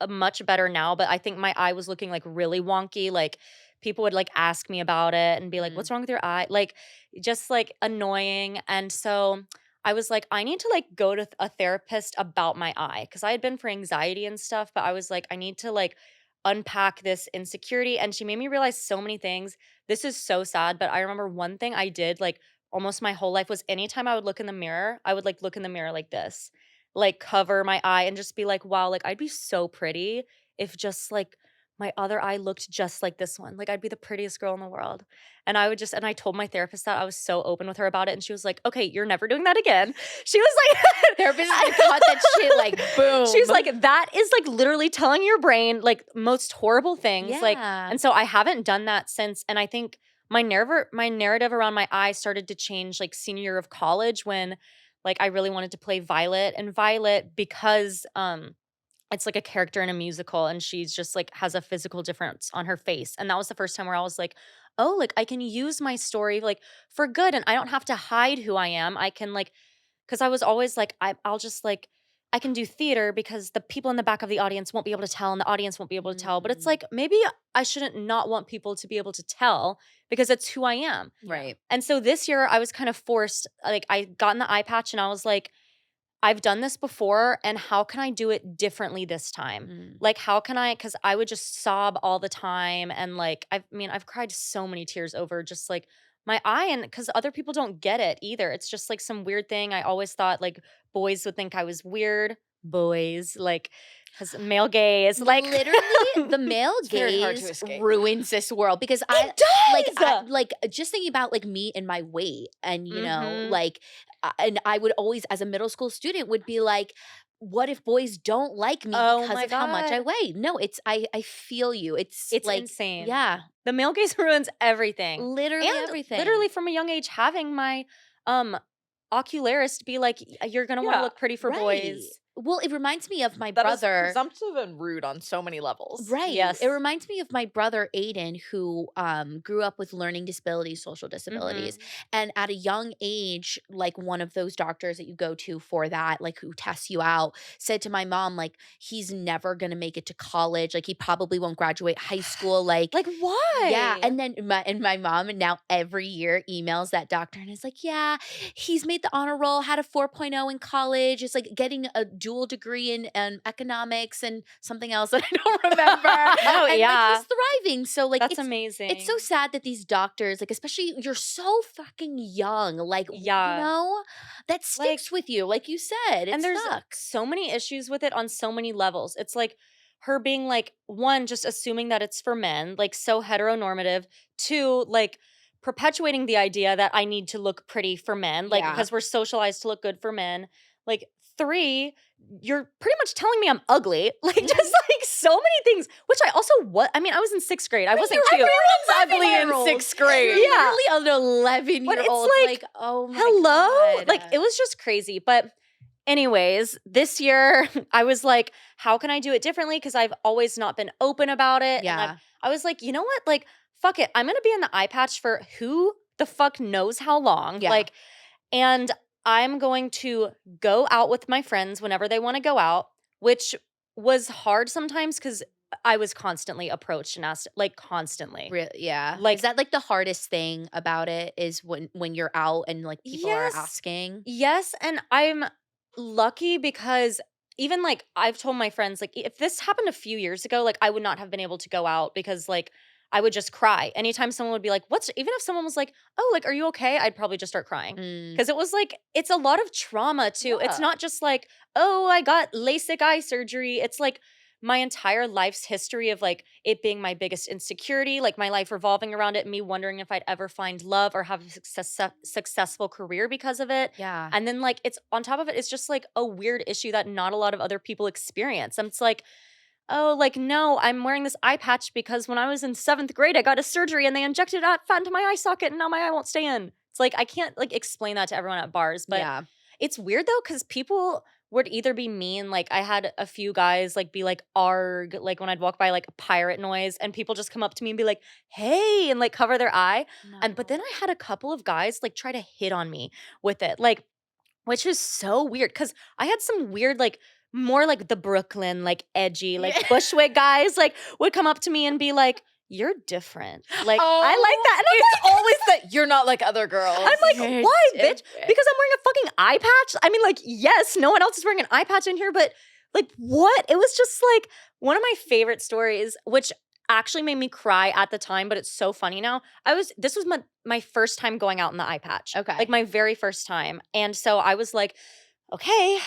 much better now, but I think my eye was looking like really wonky. Like people would like ask me about it and be like, what's wrong with your eye? Like just like annoying. And so I was like, I need to like go to a therapist about my eye because I had been for anxiety and stuff, but I was like, I need to like unpack this insecurity, and she made me realize so many things. This is so sad, but I remember one thing I did like almost my whole life was anytime I would look in the mirror, I would like look in the mirror like this, like cover my eye and just be like, wow, like I'd be so pretty if just like my other eye looked just like this one. Like I'd be the prettiest girl in the world. And I told my therapist that. I was so open with her about it. And she was like, okay, you're never doing that again. She was like, therapist caught that shit like boom. She was like, that is like literally telling your brain like most horrible things. Yeah. Like, and so I haven't done that since. And I think my narrative around my eye started to change like senior year of college when like I really wanted to play Violet. And Violet, because it's like a character in a musical and she's just like has a physical difference on her face. And that was the first time where I was like, oh, like I can use my story like for good and I don't have to hide who I am. I can like, because I was always like, I'll just like, I can do theater because the people in the back of the audience won't be able to tell and the audience won't be able to tell. But it's like, maybe I shouldn't not want people to be able to tell because it's who I am. Right. And so this year I was kind of forced, like I got in the eye patch and I was like, I've done this before and how can I do it differently this time? Like how can I, because I would just sob all the time and like, I've cried so many tears over just like my eye and because other people don't get it either. It's just like some weird thing. I always thought like boys would think I was weird. Boys, like, because male gaze, like literally the male gaze ruins this world because like just thinking about like me and my weight and you know like and I would always as a middle school student would be like, what if boys don't like me because of how much I weigh? No, it's I feel you. It's like insane. Yeah, the male gaze ruins everything. Literally everything. Literally from a young age, having my ocularist be like, you're gonna want to look pretty for boys. Well, it reminds me of my brother. That is presumptive and rude on so many levels. Right. Yes. It reminds me of my brother Aiden, who grew up with learning disabilities, social disabilities. And at a young age, like one of those doctors that you go to for that, like who tests you out, said to my mom, like, he's never going to make it to college. Like, he probably won't graduate high school. Like why? Yeah. And then my mom now every year emails that doctor and is like, yeah, he's made the honor roll, had a 4.0 in college. It's like getting a dual degree in economics and something else that I don't remember. Oh, and, yeah. like, he's thriving. So like that's amazing. It's so sad that these doctors, like, especially you're so fucking young, like, you know, that sticks with you, like you said. And there's sucks. so many issues with it on so many levels. It's like her being like, one, just assuming that it's for men, like so heteronormative. Two, like perpetuating the idea that I need to look pretty for men, like because we're socialized to look good for men. Like three, you're pretty much telling me I'm ugly. Like just like so many things, which I also I was in 6th grade. I wasn't cute. Everyone's ugly in 6th grade. Yeah. Literally an 11-year-old. Like oh my hello? God. Like it was just crazy. But anyways, this year I was like, how can I do it differently? Because I've always not been open about it. Yeah. And I was like, you know what? Like, fuck it. I'm going to be in the eye patch for who the fuck knows how long. Yeah. Like, and I'm going to go out with my friends whenever they want to go out, which was hard sometimes because I was constantly approached and asked, like constantly. Yeah. Like, is that like the hardest thing about it is when you're out and like people are asking? Yes. And I'm lucky because even like I've told my friends, like if this happened a few years ago, like I would not have been able to go out because like I would just cry. Anytime someone would be like, even if someone was like, oh, like, are you okay? I'd probably just start crying. Because it was like, it's a lot of trauma too. It's not just like, oh, I got LASIK eye surgery. It's like my entire life's history of like it being my biggest insecurity, like my life revolving around it, and me wondering if I'd ever find love or have a successful career because of it. Yeah. And then like it's on top of it, it's just like a weird issue that not a lot of other people experience. And it's like, oh, like, no, I'm wearing this eye patch because when I was in 7th grade, I got a surgery and they injected fat into my eye socket and now my eye won't stay in. It's like, I can't like explain that to everyone at bars, but it's weird though, because people would either be mean. Like I had a few guys like be like, arg, like when I'd walk by like a pirate noise and people just come up to me and be like, hey, and like cover their eye. No. But then I had a couple of guys like try to hit on me with it, like, which is so weird because I had some weird like, more like the Brooklyn, like edgy, like Bushwick guys, like would come up to me and be like, you're different. Like, I like that. And it's like, always that you're not like other girls. I'm like, why, bitch? Because I'm wearing a fucking eye patch? I mean, like, yes, no one else is wearing an eye patch in here, but like, what? It was just like one of my favorite stories, which actually made me cry at the time, but it's so funny now. This was my first time going out in the eye patch. Okay. Like my very first time. And so I was like, okay,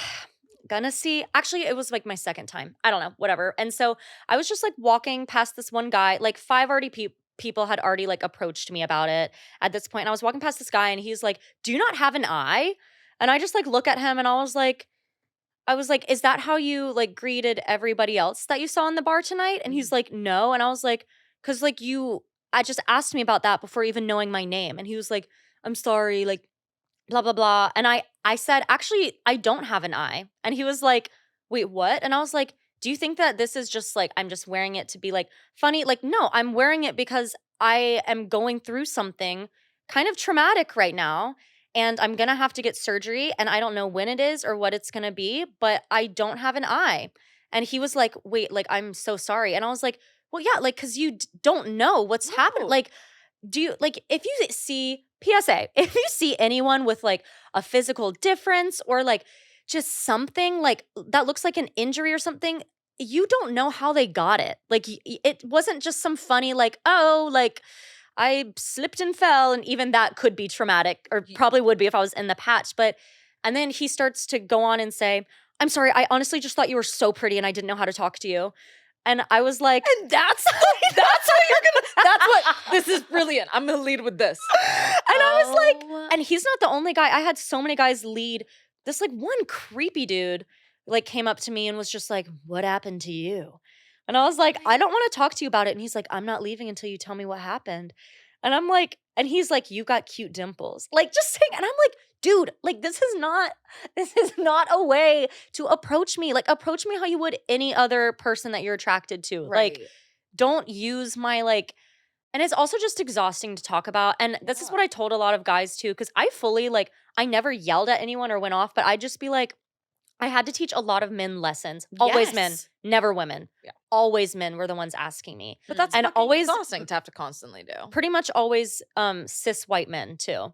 gonna see. Actually, it was like my second time. I don't know, whatever. And so I was just like walking past this one guy, like 5 already people had already like approached me about it at this point. And I was walking past this guy and he's like, do you not have an eye? And I just like look at him and I was like, is that how you like greeted everybody else that you saw in the bar tonight? And he's like, no. And I was like, cause like I just asked me about that before even knowing my name. And he was like, I'm sorry, like blah, blah, blah. And I said, actually, I don't have an eye. And he was like, wait, what? And I was like, do you think that this is just like, I'm just wearing it to be like funny? Like, no, I'm wearing it because I am going through something kind of traumatic right now. And I'm going to have to get surgery. And I don't know when it is or what it's going to be, but I don't have an eye. And he was like, wait, like, I'm so sorry. And I was like, well, yeah, like, cause you don't know what's happening. Like, do you, like, if you see, PSA, if you see anyone with like a physical difference or like just something like that looks like an injury or something, you don't know how they got it. Like, it wasn't just some funny, like, oh, like, I slipped and fell, and even that could be traumatic, or probably would be if I was in the patch. But, and then he starts to go on and say, I'm sorry, I honestly just thought you were so pretty and I didn't know how to talk to you. And I was like, and that's what that's what, this is brilliant. I'm going to lead with this. And I was like, and he's not the only guy. I had so many guys lead. This like one creepy dude like came up to me and was just like, what happened to you? And I was like, I don't want to talk to you about it. And he's like, I'm not leaving until you tell me what happened. And I'm like, and he's like, you got cute dimples. Like, just saying. And I'm like, dude, like, this is not a way to approach me. Like, approach me how you would any other person that you're attracted to. Right. Like, don't use my like, and it's also just exhausting to talk about. And this is what I told a lot of guys too, because I fully like, I never yelled at anyone or went off, but I'd just be like, I had to teach a lot of men lessons. Always men, never women. Yeah. Always men were the ones asking me. But that's always exhausting to have to constantly do. Pretty much always cis white men too.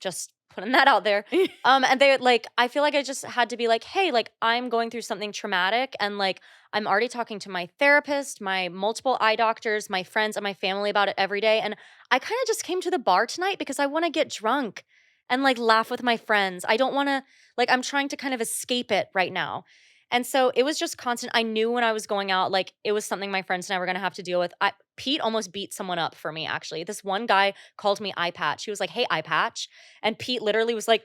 Just putting that out there. And they like, I feel like I just had to be like, hey, like I'm going through something traumatic and like I'm already talking to my therapist, my multiple eye doctors, my friends, and my family about it every day. And I kind of just came to the bar tonight because I want to get drunk and like laugh with my friends. I don't want to, like, I'm trying to kind of escape it right now. And so it was just constant. I knew when I was going out, like it was something my friends and I were going to have to deal with. Pete almost beat someone up for me, actually. This one guy called me Eye Patch. He was like, hey, Eye Patch. And Pete literally was like,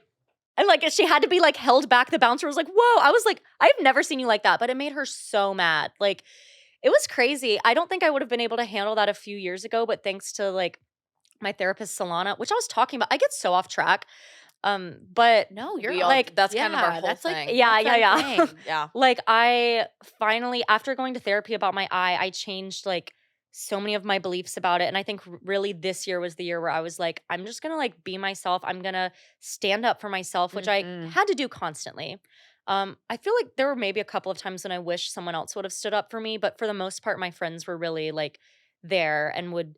and like she had to be like held back. The bouncer was like, whoa. I was like, I've never seen you like that. But it made her so mad. Like it was crazy. I don't think I would have been able to handle that a few years ago, but thanks to like my therapist, Solana, which I was talking about. I get so off track. But no, you're like, that's kind of our whole that's thing. Like, yeah. Yeah. Like I finally, after going to therapy about my eye, I changed like so many of my beliefs about it. And I think really this year was the year where I was like, I'm just going to like be myself. I'm going to stand up for myself, which I had to do constantly. I feel like there were maybe a couple of times when I wish someone else would have stood up for me, but for the most part, my friends were really like there and would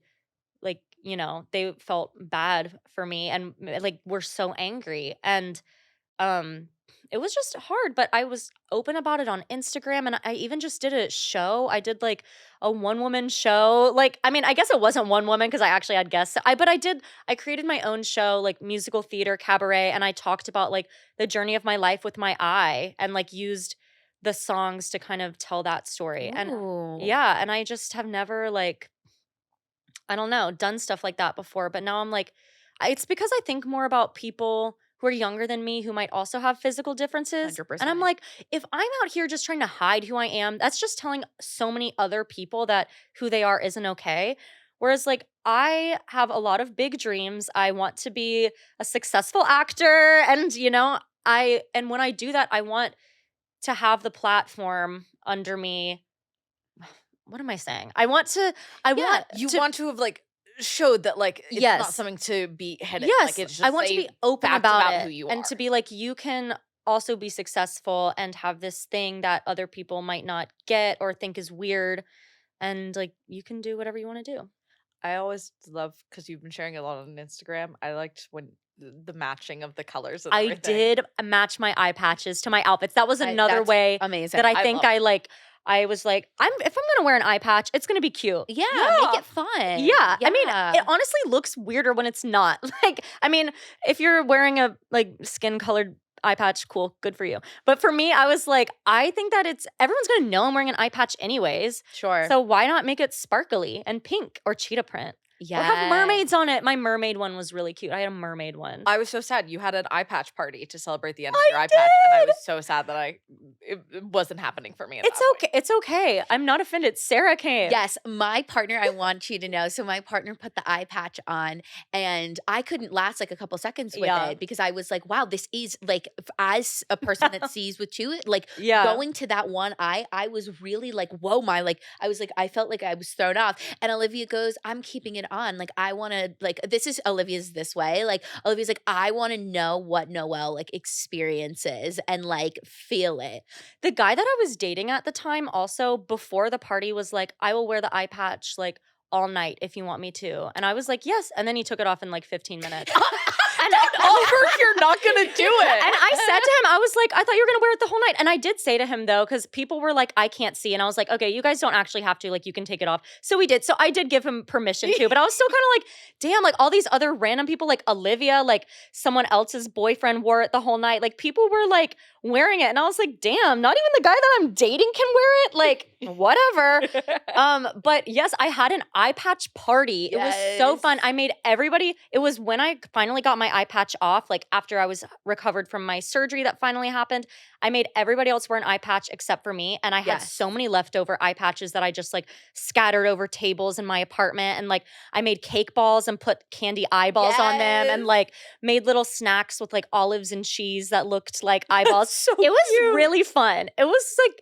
like, you know, they felt bad for me and like were so angry. And it was just hard, but I was open about it on Instagram and I even just did a show. I did like a one-woman show. Like, I mean, I guess it wasn't one woman because I actually had guests. I created my own show, like musical theater, cabaret, and I talked about like the journey of my life with my eye and like used the songs to kind of tell that story. Ooh. And yeah, and I just have never like, I don't know, done stuff like that before. But now I'm like, it's because I think more about people who are younger than me who might also have physical differences. 100%. And I'm like, if I'm out here just trying to hide who I am, that's just telling so many other people that who they are isn't okay. Whereas like I have a lot of big dreams. I want to be a successful actor. And, you know, and when I do that, I want to have the platform under me. What am I saying? I want to have like showed that like it's Yes. not something to be hidden. Yes, Like, it's just I want to a be open fact about it who you and are. to be like, you can also be successful and have this thing that other people might not get or think is weird, and like you can do whatever you want to do. I always love, because you've been sharing a lot on Instagram. I liked when the matching of the colors and I everything. did match my eye patches to my outfits. That was another that's way amazing. that I think I was like, if I'm gonna wear an eye patch, it's gonna be cute. Yeah, make it fun. Yeah. I mean, it honestly looks weirder when it's not. Like, I mean, if you're wearing a like skin colored eye patch, cool, good for you. But for me, I was like, I think that everyone's gonna know I'm wearing an eye patch anyways. Sure. So why not make it sparkly and pink or cheetah print? Yeah. Or have mermaids on it. My mermaid one was really cute. I had a mermaid one. I was so sad. You had an eye patch party to celebrate the end of your eye patch, and I was so sad that it wasn't happening for me. It's okay. It's okay. I'm not offended. Sarah came. Yes, my partner, I want you to know. So my partner put the eye patch on, and I couldn't last like a couple seconds with it because I was like, wow, this is like, as a person that sees with two, like going to that one eye, I was really like, whoa, I felt like I was thrown off. And Olivia goes, I'm keeping it on. Like, I want to, like, this is Olivia's this way. Like, Olivia's like, I want to know what Noelle like experiences and like feel it. The guy that I was dating at the time also before the party was like, I will wear the eye patch like all night if you want me to. And I was like, yes. And then he took it off in like 15 minutes. And you're not gonna do it. And I said to him, I was like, I thought you were gonna wear it the whole night. And I did say to him though, because people were like, I can't see. And I was like, okay, you guys don't actually have to, like, you can take it off. So we did. So I did give him permission to, but I was still kind of like, damn, like all these other random people, like Olivia, like someone else's boyfriend wore it the whole night. Like people were like wearing it. And I was like, damn, not even the guy that I'm dating can wear it. Like, whatever. But yes, I had an eye patch party. It was so fun. I made everybody, it was when I finally got my eye patch off, like after I was recovered from my surgery that finally happened, I made everybody else wear an eye patch except for me. And I had so many leftover eye patches that I just like scattered over tables in my apartment. And like I made cake balls and put candy eyeballs on them and like made little snacks with like olives and cheese that looked like eyeballs. It was cute. really fun. It was like,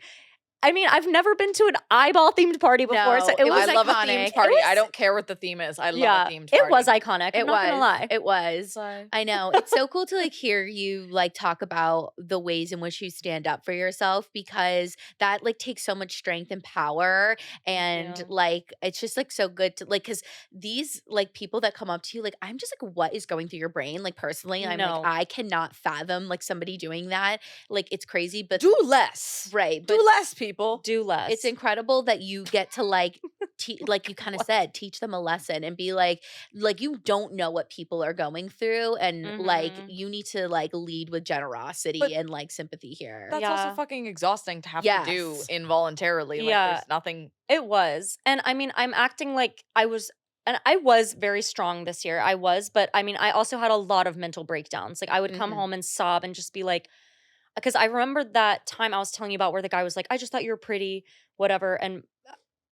I mean, I've never been to an eyeball themed party before, so it was I love a iconic. themed party. I don't care what the theme is. I love a themed party. It was iconic. I'm not gonna lie. It was. I know. It's so cool to like hear you like talk about the ways in which you stand up for yourself, because that like takes so much strength and power, and like it's just like so good to like, because these like people that come up to you, like I'm just like, what is going through your brain? Like personally, I'm like, I cannot fathom like somebody doing that. Like it's crazy, but do less. Right. Do less, people. Do less. It's incredible that you get to like, like you kind of said, teach them a lesson and be like you don't know what people are going through, and like you need to like lead with generosity and like sympathy here. That's also fucking exhausting to have to do involuntarily. Like there's nothing. It was. And I mean, I'm acting like I was very strong this year. I was, but I mean, I also had a lot of mental breakdowns. Like I would come home and sob and just be like, because I remember that time I was telling you about where the guy was like, I just thought you were pretty, whatever. And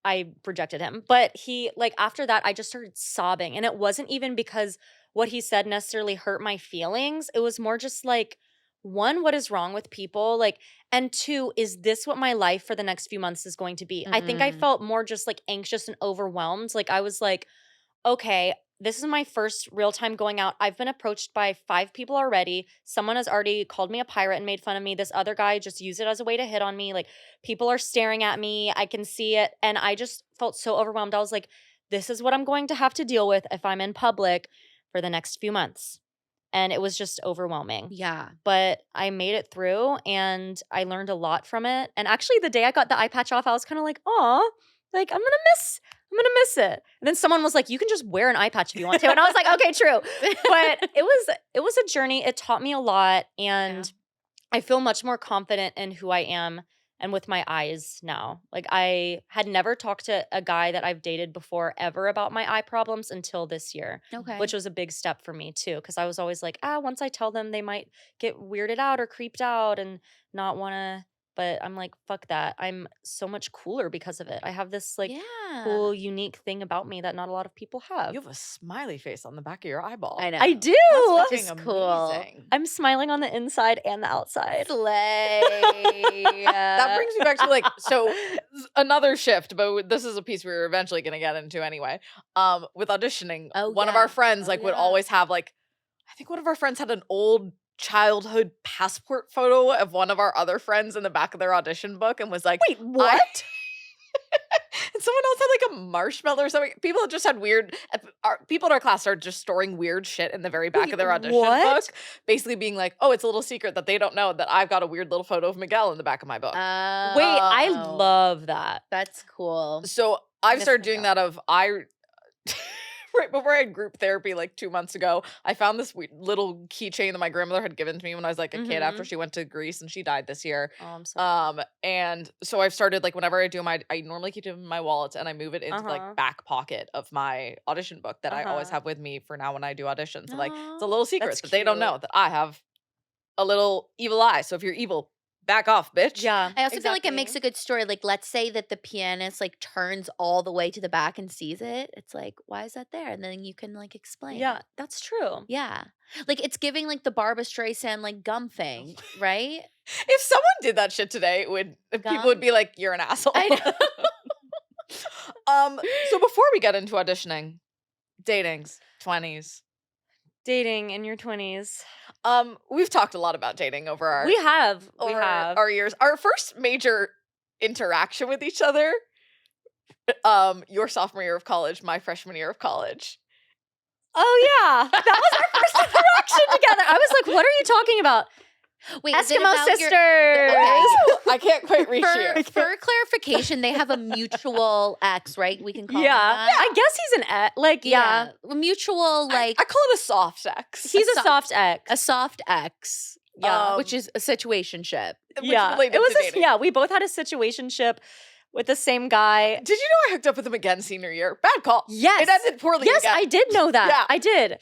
I rejected him. But he, like, after that, I just started sobbing. And it wasn't even because what he said necessarily hurt my feelings. It was more just like, one, what is wrong with people? Like, and two, is this what my life for the next few months is going to be? I think I felt more just like anxious and overwhelmed. Like I was like, okay, this is my first real time going out. I've been approached by 5 people already. Someone has already called me a pirate and made fun of me. This other guy just used it as a way to hit on me. Like people are staring at me. I can see it. And I just felt so overwhelmed. I was like, this is what I'm going to have to deal with if I'm in public for the next few months. And it was just overwhelming. Yeah. But I made it through and I learned a lot from it. And actually the day I got the eye patch off, I was kind of like, aw, like I'm gonna miss it. And then someone was like, you can just wear an eye patch if you want to. And I was like, okay, true. But it was a journey. It taught me a lot. And I feel much more confident in who I am and with my eyes now. Like I had never talked to a guy that I've dated before ever about my eye problems until this year. Okay. Which was a big step for me too. Because I was always like, once I tell them, they might get weirded out or creeped out and not want to. But I'm like, fuck that. I'm so much cooler because of it. I have this like cool, unique thing about me that not a lot of people have. You have a smiley face on the back of your eyeball. I know. I do. That's fucking amazing. I'm smiling on the inside and the outside. Slay. That brings me back to like, so another shift, but this is a piece we were eventually going to get into anyway. With auditioning, one of our friends like would always have like, I think one of our friends had an old childhood passport photo of one of our other friends in the back of their audition book and was like, wait, what? And someone else had like a marshmallow or something. People just had weird. People in our class are just storing weird shit in the very back of their audition book, basically being like, "Oh, it's a little secret that they don't know that I've got a weird little photo of Miguel in the back of my book." Wait, I love that. That's cool. So I've started doing that. Right before I had group therapy like 2 months ago, I found this little keychain that my grandmother had given to me when I was like a kid after she went to Greece and she died this year. Oh, I'm sorry. And so I've started like whenever I do I normally keep it in my wallet and I move it into like back pocket of my audition book that I always have with me for now when I do auditions. So, like it's a little secret that they don't know that I have a little evil eye. So if you're evil, back off, bitch. Yeah. I also feel like it makes a good story. Like, let's say that the pianist like turns all the way to the back and sees it. It's like, why is that there? And then you can like explain. Yeah, that's true. Yeah. Like it's giving like the Barbra Streisand like gum thing, right? If someone did that shit today, people would be like, "You're an asshole." I know. So before we get into auditioning, datings, 20s. Dating in your 20s. We've talked a lot about dating over our our years. Our first major interaction with each other, your sophomore year of college, my freshman year of college. Oh yeah, that was our first interaction together. I was like, "What are you talking about?" Wait, Eskimo sisters. I can't quite reach you. For clarification, they have a mutual ex, right? We can call him that. that. I guess he's an ex. Like, yeah. A mutual, like. I call it a soft ex. He's a soft ex. A soft ex. Yeah. Which is a situationship. Yeah. It was yeah, we both had a situationship with the same guy. Did you know I hooked up with him again senior year? Bad call. Yes. It ended poorly Yes, again. I did know that. Yeah. I did.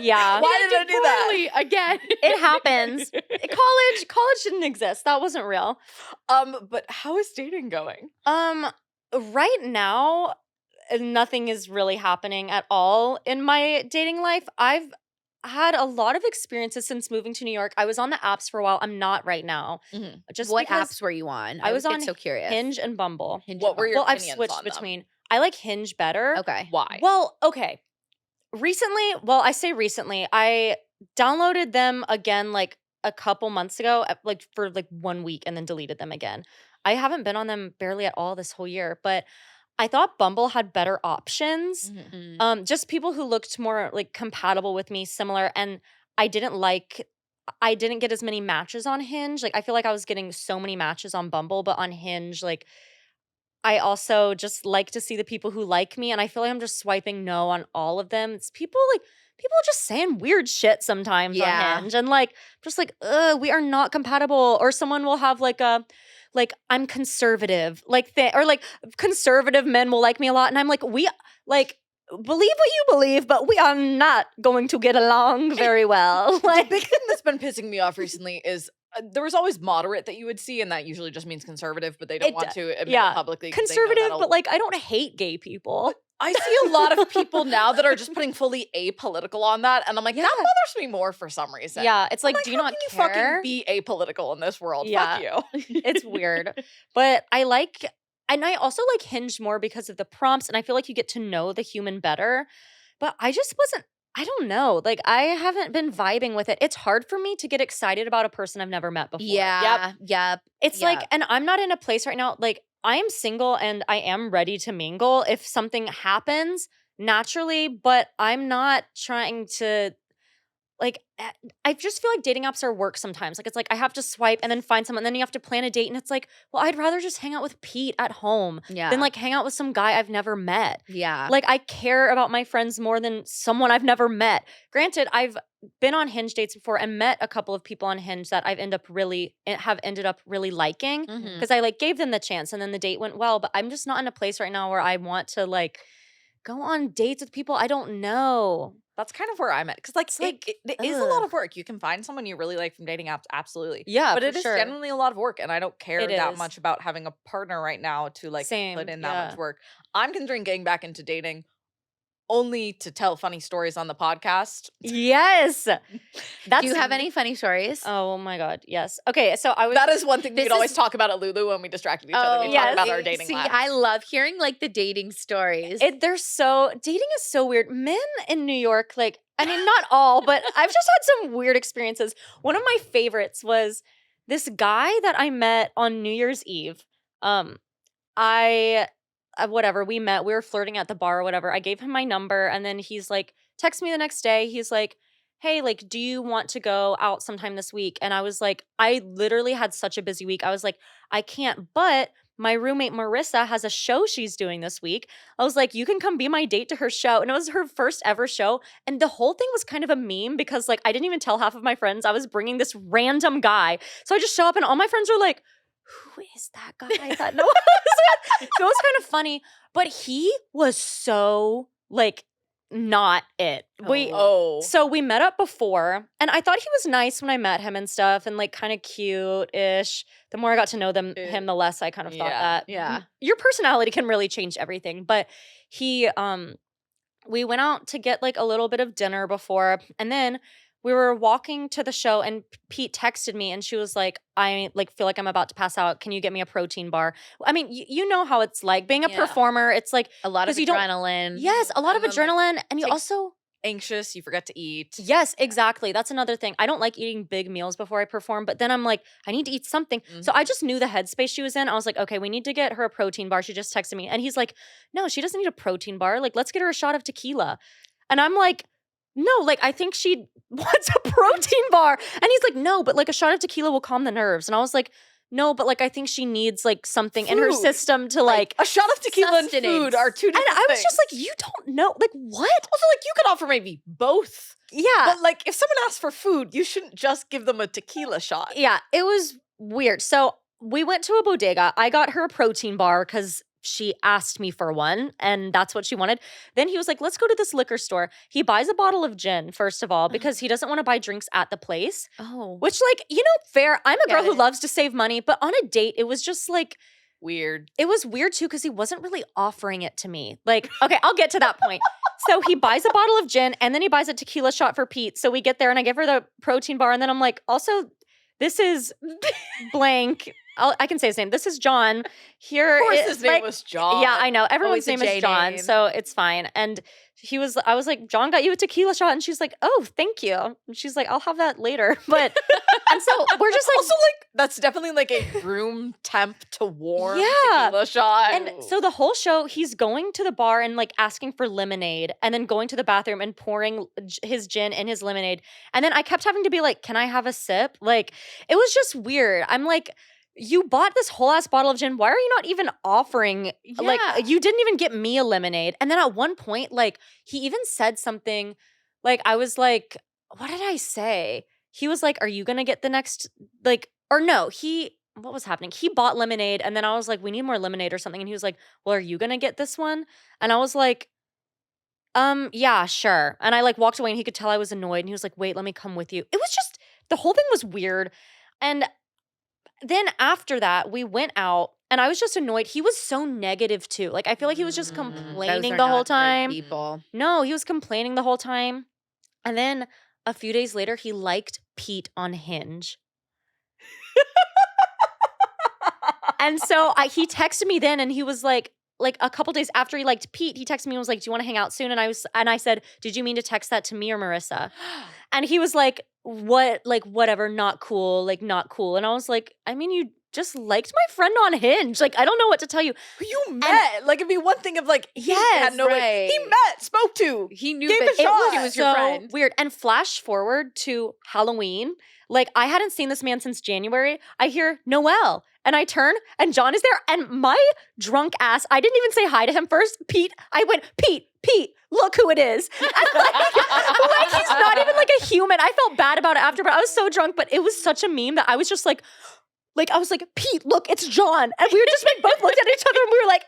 Yeah. Why did I do that? Again. It happens. College didn't exist. That wasn't real. But how is dating going? Right now, nothing is really happening at all in my dating life. I've had a lot of experiences since moving to New York. I was on the apps for a while. I'm not right now. Mm-hmm. Just what apps were you on? I was on so curious. Hinge and Bumble. What were your opinions I've switched on between. them? I like Hinge better. Okay. Why? Well, okay. I say recently, I downloaded them again like a couple months ago, like for like 1 week and then deleted them again. I haven't been on them barely at all this whole year, but I thought Bumble had better options. Mm-hmm. Just people who looked more like compatible with me, similar. And I didn't get as many matches on Hinge. Like I feel like I was getting so many matches on Bumble, but on Hinge, like I also just like to see the people who like me. And I feel like I'm just swiping no on all of them. It's people just saying weird shit sometimes on Hinge. And like, just like, we are not compatible. Or someone will have like I'm conservative, or like conservative men will like me a lot. And I'm like, believe what you believe, but we are not going to get along very well. Like the thing that's been pissing me off recently is there was always moderate that you would see, and that usually just means conservative, but they don't want to admit it publicly. Conservative, but like I don't hate gay people. I see a lot of people now that are just putting fully apolitical on that, and I'm like, that bothers me more for some reason. Yeah, it's like, do you how not can you care? fucking be apolitical in this world? Yeah. Fuck you. It's weird. But I also like Hinge more because of the prompts, and I feel like you get to know the human better. But I don't know. Like, I haven't been vibing with it. It's hard for me to get excited about a person I've never met before. Yep. It's like, and I'm not in a place right now, like, I am single and I am ready to mingle if something happens naturally, but I'm not trying to, like, I just feel like dating apps are work sometimes. Like, it's like I have to swipe and then find someone, and then you have to plan a date, and it's like, well, I'd rather just hang out with Pete at home than like hang out with some guy I've never met. Yeah. Like, I care about my friends more than someone I've never met. Granted, I've been on Hinge dates before and met a couple of people on Hinge that have ended up really liking because I like gave them the chance and then the date went well. But I'm just not in a place right now where I want to like go on dates with people I don't know. That's kind of where I'm at. Because, like, it is a lot of work. You can find someone you really like from dating apps, absolutely. Yeah, but it is genuinely a lot of work, and I don't care that is. much about having a partner right now to, like, put in that much work. I'm considering getting back into dating only to tell funny stories on the podcast. Yes. Do you have any funny stories? Oh my God, yes. Okay, so that is one thing we'd always talk about at Lulu when we distracted each other. We talk about our dating lives. I love hearing like the dating stories. Dating is so weird. Men in New York, like, I mean, not all, but I've just had some weird experiences. One of my favorites was this guy that I met on New Year's Eve. whatever, we met, we were flirting at the bar or whatever. I gave him my number, and then he's like, text me the next day. He's like, hey, like, do you want to go out sometime this week? And I was like, I literally had such a busy week. I was like, I can't, but my roommate Marissa has a show she's doing this week. I was like, you can come be my date to her show. And it was her first ever show. And the whole thing was kind of a meme because like I didn't even tell half of my friends I was bringing this random guy. So I just show up and all my friends were like, who is that guy? I thought no one was with. So it was kind of funny. But he was so like not it. So we met up before, and I thought he was nice when I met him and stuff, and like kind of cute-ish. The more I got to know him, the less I kind of thought that. Yeah. Your personality can really change everything. But he, we went out to get like a little bit of dinner before, and then we were walking to the show, and Pete texted me, and she was like, I like feel like I'm about to pass out. Can you get me a protein bar? I mean, you know how it's like being a performer. It's like a lot of adrenaline. Yes, a lot of adrenaline. And you also anxious, you forget to eat. Yes, exactly. That's another thing. I don't like eating big meals before I perform, but then I'm like, I need to eat something. So I just knew the headspace she was in. I was like, okay, we need to get her a protein bar. She just texted me. And he's like, no, she doesn't need a protein bar. Like, let's get her a shot of tequila. And I'm like, no, like, I think she wants a protein bar. And he's like, no, but like a shot of tequila will calm the nerves. And I was like, no, but like, I think she needs like something in her system to like a shot of tequila and food are two different things. And I was just like, you don't know, like what? Also, like you could offer maybe both. Yeah. But like if someone asks for food, you shouldn't just give them a tequila shot. Yeah, it was weird. So we went to a bodega. I got her a protein bar because she asked me for one, and that's what she wanted. Then he was like, let's go to this liquor store. He buys a bottle of gin, first of all, because he doesn't want to buy drinks at the place. Oh. Which, like, you know, fair. I'm a girl who loves to save money, but on a date, it was just like weird. It was weird too, because he wasn't really offering it to me. Like, okay, I'll get to that point. So he buys a bottle of gin, and then he buys a tequila shot for Pete. So we get there, and I give her the protein bar, and then I'm like, also, this is blank. I can say his name. This is John. Here, of course, his name was John. Yeah, I know. Everyone's name is John, so it's fine. And I was like, John got you a tequila shot, and she's like, oh, thank you. And she's like, I'll have that later. But and so we're just like, also like that's definitely like a room temp to warm tequila shot. And so the whole show, he's going to the bar and like asking for lemonade, and then going to the bathroom and pouring his gin in his lemonade. And then I kept having to be like, can I have a sip? Like, it was just weird. I'm like, you bought this whole ass bottle of gin. Why are you not even offering? Like, you didn't even get me a lemonade. And then at one point, like, he even said something. Like, I was like, what did I say? He was like, are you gonna get the next, like, or no, what was happening? He bought lemonade, and then I was like, we need more lemonade or something. And he was like, well, are you gonna get this one? And I was like, yeah, sure. And I like walked away, and he could tell I was annoyed. And he was like, wait, let me come with you. It was just, the whole thing was weird. And then after that, we went out, and I was just annoyed. He was so negative too. Like, I feel like he was just complaining the whole time. People. No, he was complaining the whole time. And then a few days later, he liked Pete on Hinge. And so he texted me then, and he was like a couple days after he liked Pete, he texted me and was like, do you want to hang out soon? And I said, did you mean to text that to me or Marissa? And he was like, what, like, whatever, not cool, like, not cool. And I was like, I mean, you just liked my friend on Hinge. Like, I don't know what to tell you. You met. Like, it'd be one thing of like, he had no way. He met, spoke to. He knew gave that a shot. He was your friend. Weird. And flash forward to Halloween. Like, I hadn't seen this man since January. I hear Noelle. And I turn, and John is there. And my drunk ass, I didn't even say hi to him first. Pete, I went, Pete, look who it is. And like he's not even like a human. I felt bad about it after, but I was so drunk. But it was such a meme that I was just like I was like, Pete, look, it's John. And we were just like, both looked at each other, and we were like,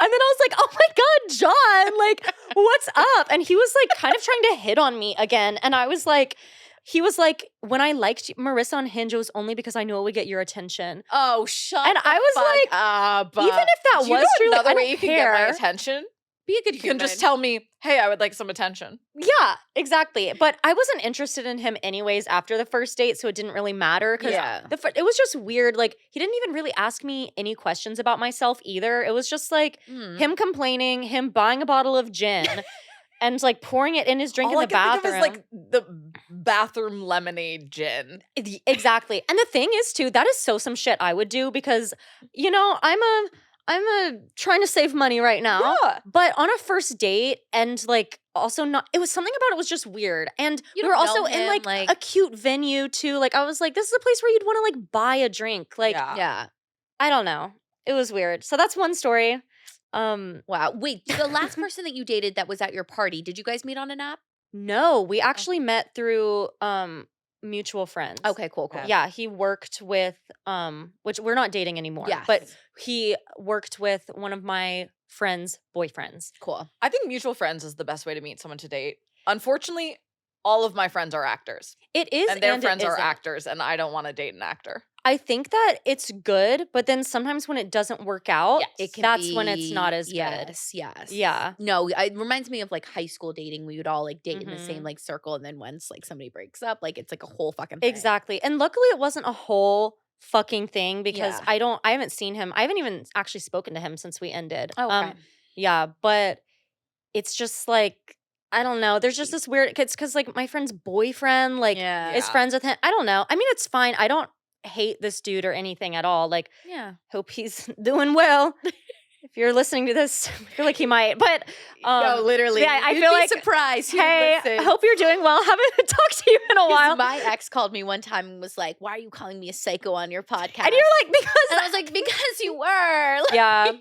and then I was like, oh my God, John, like, what's up? And he was like kind of trying to hit on me again. And I was like, he was like, when I liked Marissa on Hinge, it was only because I knew it would get your attention. Oh, shut and the I was fuck like, up. Even if that was true, another like, way I you don't can get my care. attention? Be a good You human. can just tell me, hey, I would like some attention. Yeah, exactly. But I wasn't interested in him anyways after the first date, so it didn't really matter. Because it was just weird. Like, he didn't even really ask me any questions about myself either. It was just like him complaining, him buying a bottle of gin, and like pouring it in his drink in the bathroom. All I can think of is like the bathroom lemonade gin. Exactly. And the thing is too, that is so some shit I would do because, you know, I'm trying to save money right now. Yeah. But on a first date and like also not, it was something about it was just weird. And You we were don't also know in him, like a cute venue too. Like I was like, this is a place where you'd want to like buy a drink. Like, Yeah. I don't know. It was weird. So that's one story. Wow. Wait, the last person that you dated that was at your party, did you guys meet on an app? No, we actually met through mutual friends. Okay, cool. Yeah, he worked with which we're not dating anymore. Yes. But he worked with one of my friends' boyfriends. Cool. I think mutual friends is the best way to meet someone to date. Unfortunately, all of my friends are actors. It is, and their friends it are isn't. actors, and I don't want to date an actor. I think that it's good, but then sometimes when it doesn't work out, that's when it's not as good. Yes. Yeah. No, it reminds me of like high school dating. We would all like date in the same like circle, and then once like somebody breaks up, like it's like a whole fucking thing. Exactly. And luckily it wasn't a whole fucking thing because Yeah. I haven't seen him. I haven't even actually spoken to him since we ended. Oh, okay. Yeah, but it's just like I don't know. There's just this weird it's because like my friend's boyfriend like is friends with him. I don't know. I mean, it's fine. I don't hate this dude or anything at all. Like, hope he's doing well. If you're listening to this, I feel like he might. But no, literally. Yeah, I You'd feel be like surprised. Hey, I hope you're doing well. Haven't talked to you in a while. My ex called me one time and was like, "Why are you calling me a psycho on your podcast?" And you're like, because and I was like, "Because you were." Like, yeah.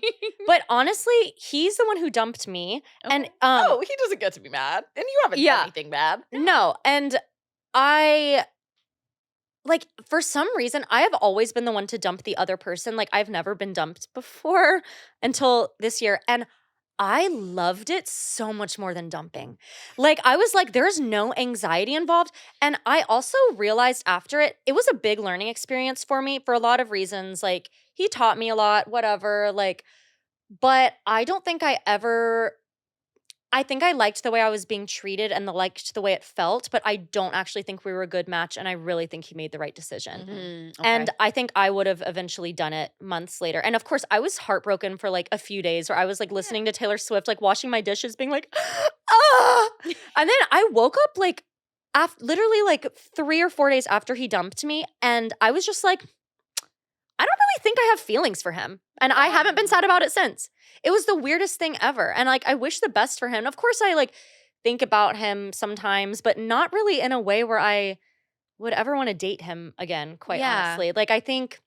But honestly, he's the one who dumped me. And he doesn't get to be mad. And you haven't done anything bad. No. And I like for some reason I have always been the one to dump the other person. Like I've never been dumped before until this year. And I loved it so much more than dumping. Like I was like, there's no anxiety involved. And I also realized after it was a big learning experience for me for a lot of reasons. Like he taught me a lot, whatever. Like, but I don't think I think I liked the way I was being treated and liked the way it felt, but I don't actually think we were a good match. And I really think he made the right decision. Okay. And I think I would have eventually done it months later. And of course, I was heartbroken for like a few days where I was like listening to Taylor Swift, like washing my dishes, being like, ah. And then I woke up like literally like 3 or 4 days after he dumped me. And I was just like, I don't really think I have feelings for him. And I haven't been sad about it since. It was the weirdest thing ever. And like, I wish the best for him. Of course, I like think about him sometimes, but not really in a way where I would ever want to date him again, quite honestly. Like, I think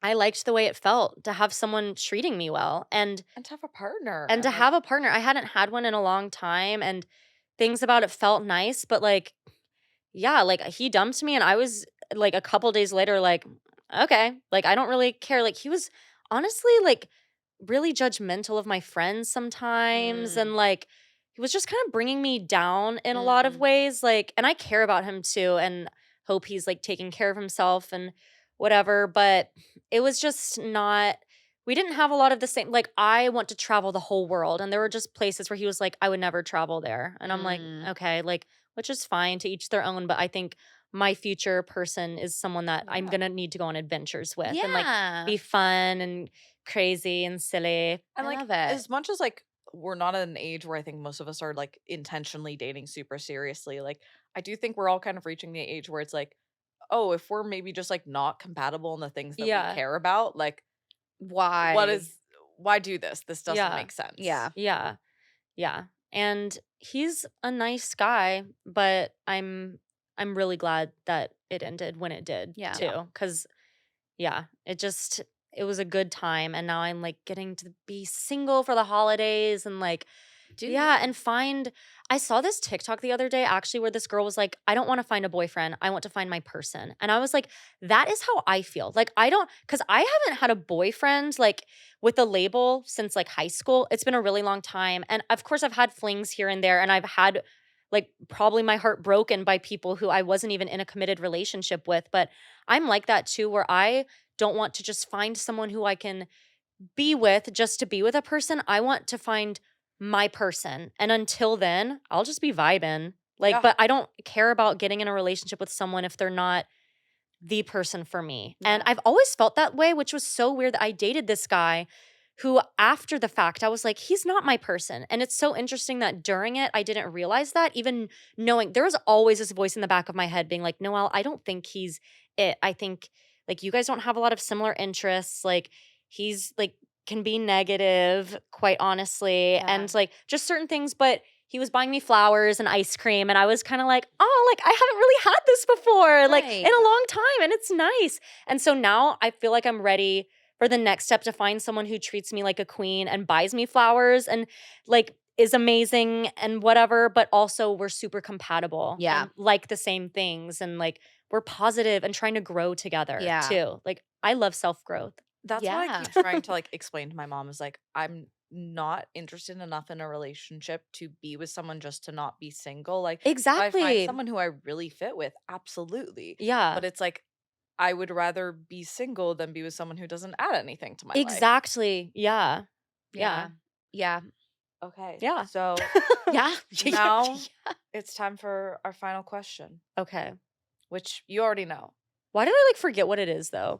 I liked the way it felt to have someone treating me well and to have a partner. And to have a partner. I hadn't had one in a long time and things about it felt nice, but like, yeah, like he dumped me and I was like a couple days later, like, okay, like I don't really care. Like he was honestly like really judgmental of my friends sometimes. And like he was just kind of bringing me down in a lot of ways. Like, and I care about him too and hope he's like taking care of himself and whatever. But it was just not, we didn't have a lot of the same, like I want to travel the whole world. And there were just places where he was like, I would never travel there. And I'm like, okay, like, which is fine, to each their own. But I think my future person is someone that I'm going to need to go on adventures with and like be fun and crazy and silly. And like, love it. as much as like we're not at an age where I think most of us are like intentionally dating super seriously, like I do think we're all kind of reaching the age where it's like, oh, if we're maybe just like not compatible in the things that we care about, like why do this? This doesn't make sense. Yeah. And he's a nice guy, but I'm really glad that it ended when it did too. Cause it was a good time. And now I'm like getting to be single for the holidays and like, I saw this TikTok the other day actually where this girl was like, I don't want to find a boyfriend. I want to find my person. And I was like, that is how I feel. Like because I haven't had a boyfriend like with a label since like high school. It's been a really long time. And of course I've had flings here and there and I've had like probably my heart broken by people who I wasn't even in a committed relationship with. But I'm like that too, where I don't want to just find someone who I can be with just to be with a person. I want to find my person. And until then, I'll just be vibing. Like, but I don't care about getting in a relationship with someone if they're not the person for me. And I've always felt that way, which was so weird that I dated this guy who after the fact, I was like, he's not my person. And it's so interesting that during it, I didn't realize that, even knowing there was always this voice in the back of my head being like, Noelle, I don't think he's it. I think like you guys don't have a lot of similar interests. Like he's like, can be negative, quite honestly, and like just certain things. But he was buying me flowers and ice cream, and I was kind of like, oh, like I haven't really had this before, like in a long time, and it's nice. And so now I feel like I'm ready for the next step to find someone who treats me like a queen and buys me flowers and like is amazing and whatever, but also we're super compatible. Yeah. And like the same things and like we're positive and trying to grow together too. Like I love self-growth. That's what I keep trying to like explain to my mom is like, I'm not interested enough in a relationship to be with someone just to not be single. Like if I find someone who I really fit with, absolutely. Yeah. But it's like, I would rather be single than be with someone who doesn't add anything to my life. Exactly. Yeah. Okay. Yeah. So now it's time for our final question. Okay. Which you already know. Why did I like forget what it is though?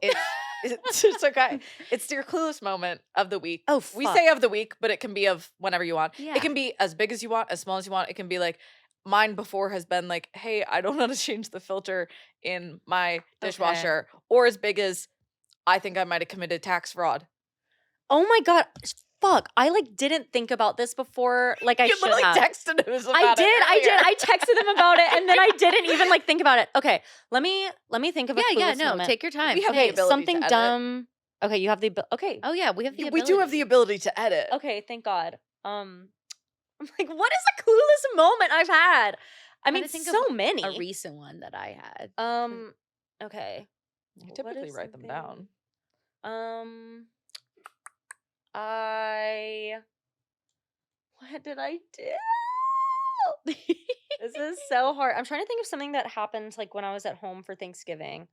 It's okay. It's your clueless moment of the week. Oh, fuck. We say of the week, but it can be of whenever you want. Yeah. It can be as big as you want, as small as you want. It can be like mine before has been like, hey, I don't know how to change the filter in my dishwasher. Or as big as I think I might have committed tax fraud. Oh my God. Fuck. I like didn't think about this before. Like I should have. You literally texted him about I did. earlier. I texted him about it and then I didn't even like think about it. Okay. Let me think of a clueless moment. Take your time. We have the Okay, ability something to edit. dumb. Okay, you have the okay. Oh yeah, we have the We ability. do have the ability to edit. Okay, thank God. I'm like, what is a clueless moment I've had? I mean, think so of many. A recent one that I had. Okay. I typically write them down. What did I do? This is so hard. I'm trying to think of something that happened like when I was at home for Thanksgiving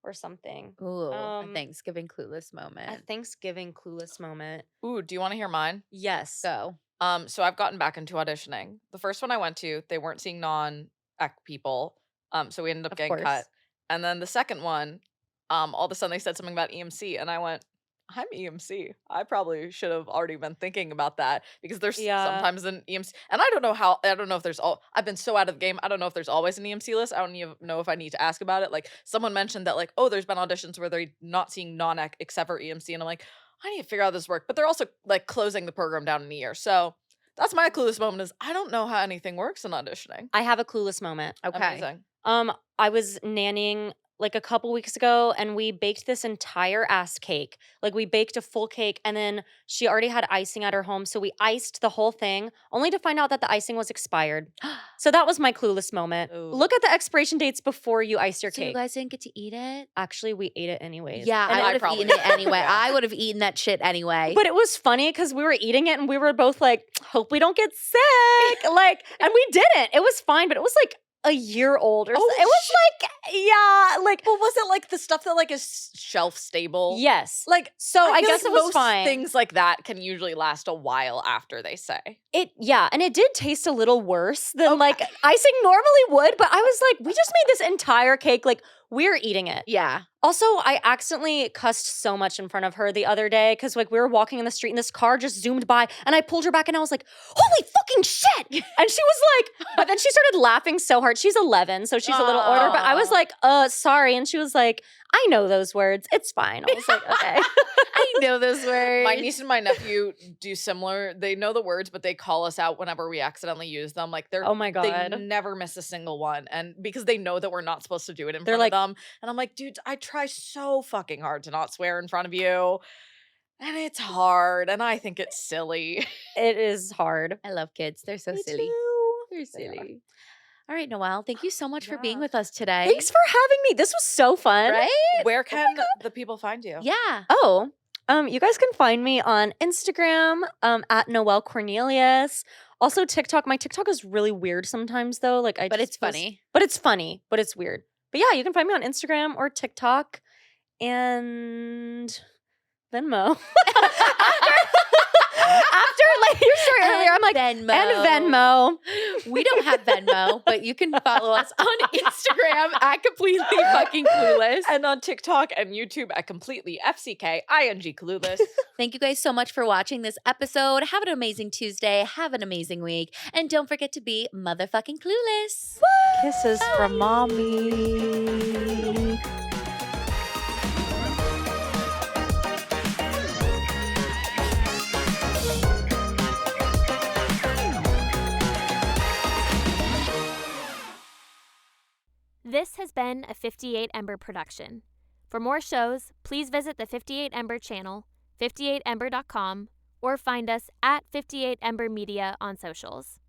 or something. Ooh, a Thanksgiving clueless moment. A Thanksgiving clueless moment. Ooh, do you want to hear mine? Yes. Go. So I've gotten back into auditioning. The first one I went to, they weren't seeing non-ec people. So we ended up getting cut. And then the second one, all of a sudden they said something about EMC, and I went, I'm EMC. I probably should have already been thinking about that because there's sometimes an EMC, and I don't know if there's I've been so out of the game. I don't know if there's always an EMC list. I don't even know if I need to ask about it. Like someone mentioned that like, oh, there's been auditions where they're not seeing non-ec except for EMC, and I'm like, I need to figure out how this works. But they're also like closing the program down in a year. So that's my clueless moment is I don't know how anything works in auditioning. I have a clueless moment. Okay. Amazing. I was nannying like a couple weeks ago and we baked this entire ass cake. Like we baked a full cake and then she already had icing at her home. So we iced the whole thing only to find out that the icing was expired. So that was my clueless moment. Ooh. Look at the expiration dates before you ice your So cake. you guys didn't get to eat it? Actually, we ate it anyways. Yeah, And I would have eaten it anyway. I would have eaten that shit anyway. But it was funny because we were eating it and we were both like, hope we don't get sick. Like, and we didn't. It was fine, but it was like a year old or something. It was like, yeah, like. Well, was it like the stuff that like is shelf stable? Yes. Like, so I feel guess like it was most fine. Things like that can usually last a while after they say. Yeah, and it did taste a little worse than like icing normally would, but I was like, we just made this entire cake, like we're eating it. Yeah. Also, I accidentally cussed so much in front of her the other day because like we were walking in the street and this car just zoomed by and I pulled her back and I was like, holy fucking shit. And she was like, but then she started laughing so hard. She's 11, so she's a little older, but I was like, sorry. And she was like, I know those words. It's fine. I was like, okay. I know those words. My niece and my nephew do similar. They know the words, but they call us out whenever we accidentally use them. Like they're oh my God. They never miss a single one. And because they know that we're not supposed to do it in front of them. And I'm like, dude, I try so fucking hard to not swear in front of you. And it's hard. And I think it's silly. It is hard. I love kids. They're so Me silly. too. They're silly. All right, Noelle, thank you so much for being with us today. Thanks for having me. This was so fun. Right? Where can the people find you? Yeah. Oh, you guys can find me on Instagram at Noelle Cornelius. Also TikTok. My TikTok is really weird sometimes though. Like But it's funny. But it's funny, but it's weird. But yeah, you can find me on Instagram or TikTok and Venmo. After like your story earlier, I'm like, Venmo. and Venmo. We don't have Venmo, but you can follow us on Instagram at Completely Fucking Clueless. And on TikTok and YouTube at Completely FCK-ING Clueless. Thank you guys so much for watching this episode. Have an amazing Tuesday. Have an amazing week. And don't forget to be motherfucking clueless. Kisses from mommy. This has been a 58 Ember production. For more shows, please visit the 58 Ember channel, 58ember.com, or find us at 58 Ember Media on socials.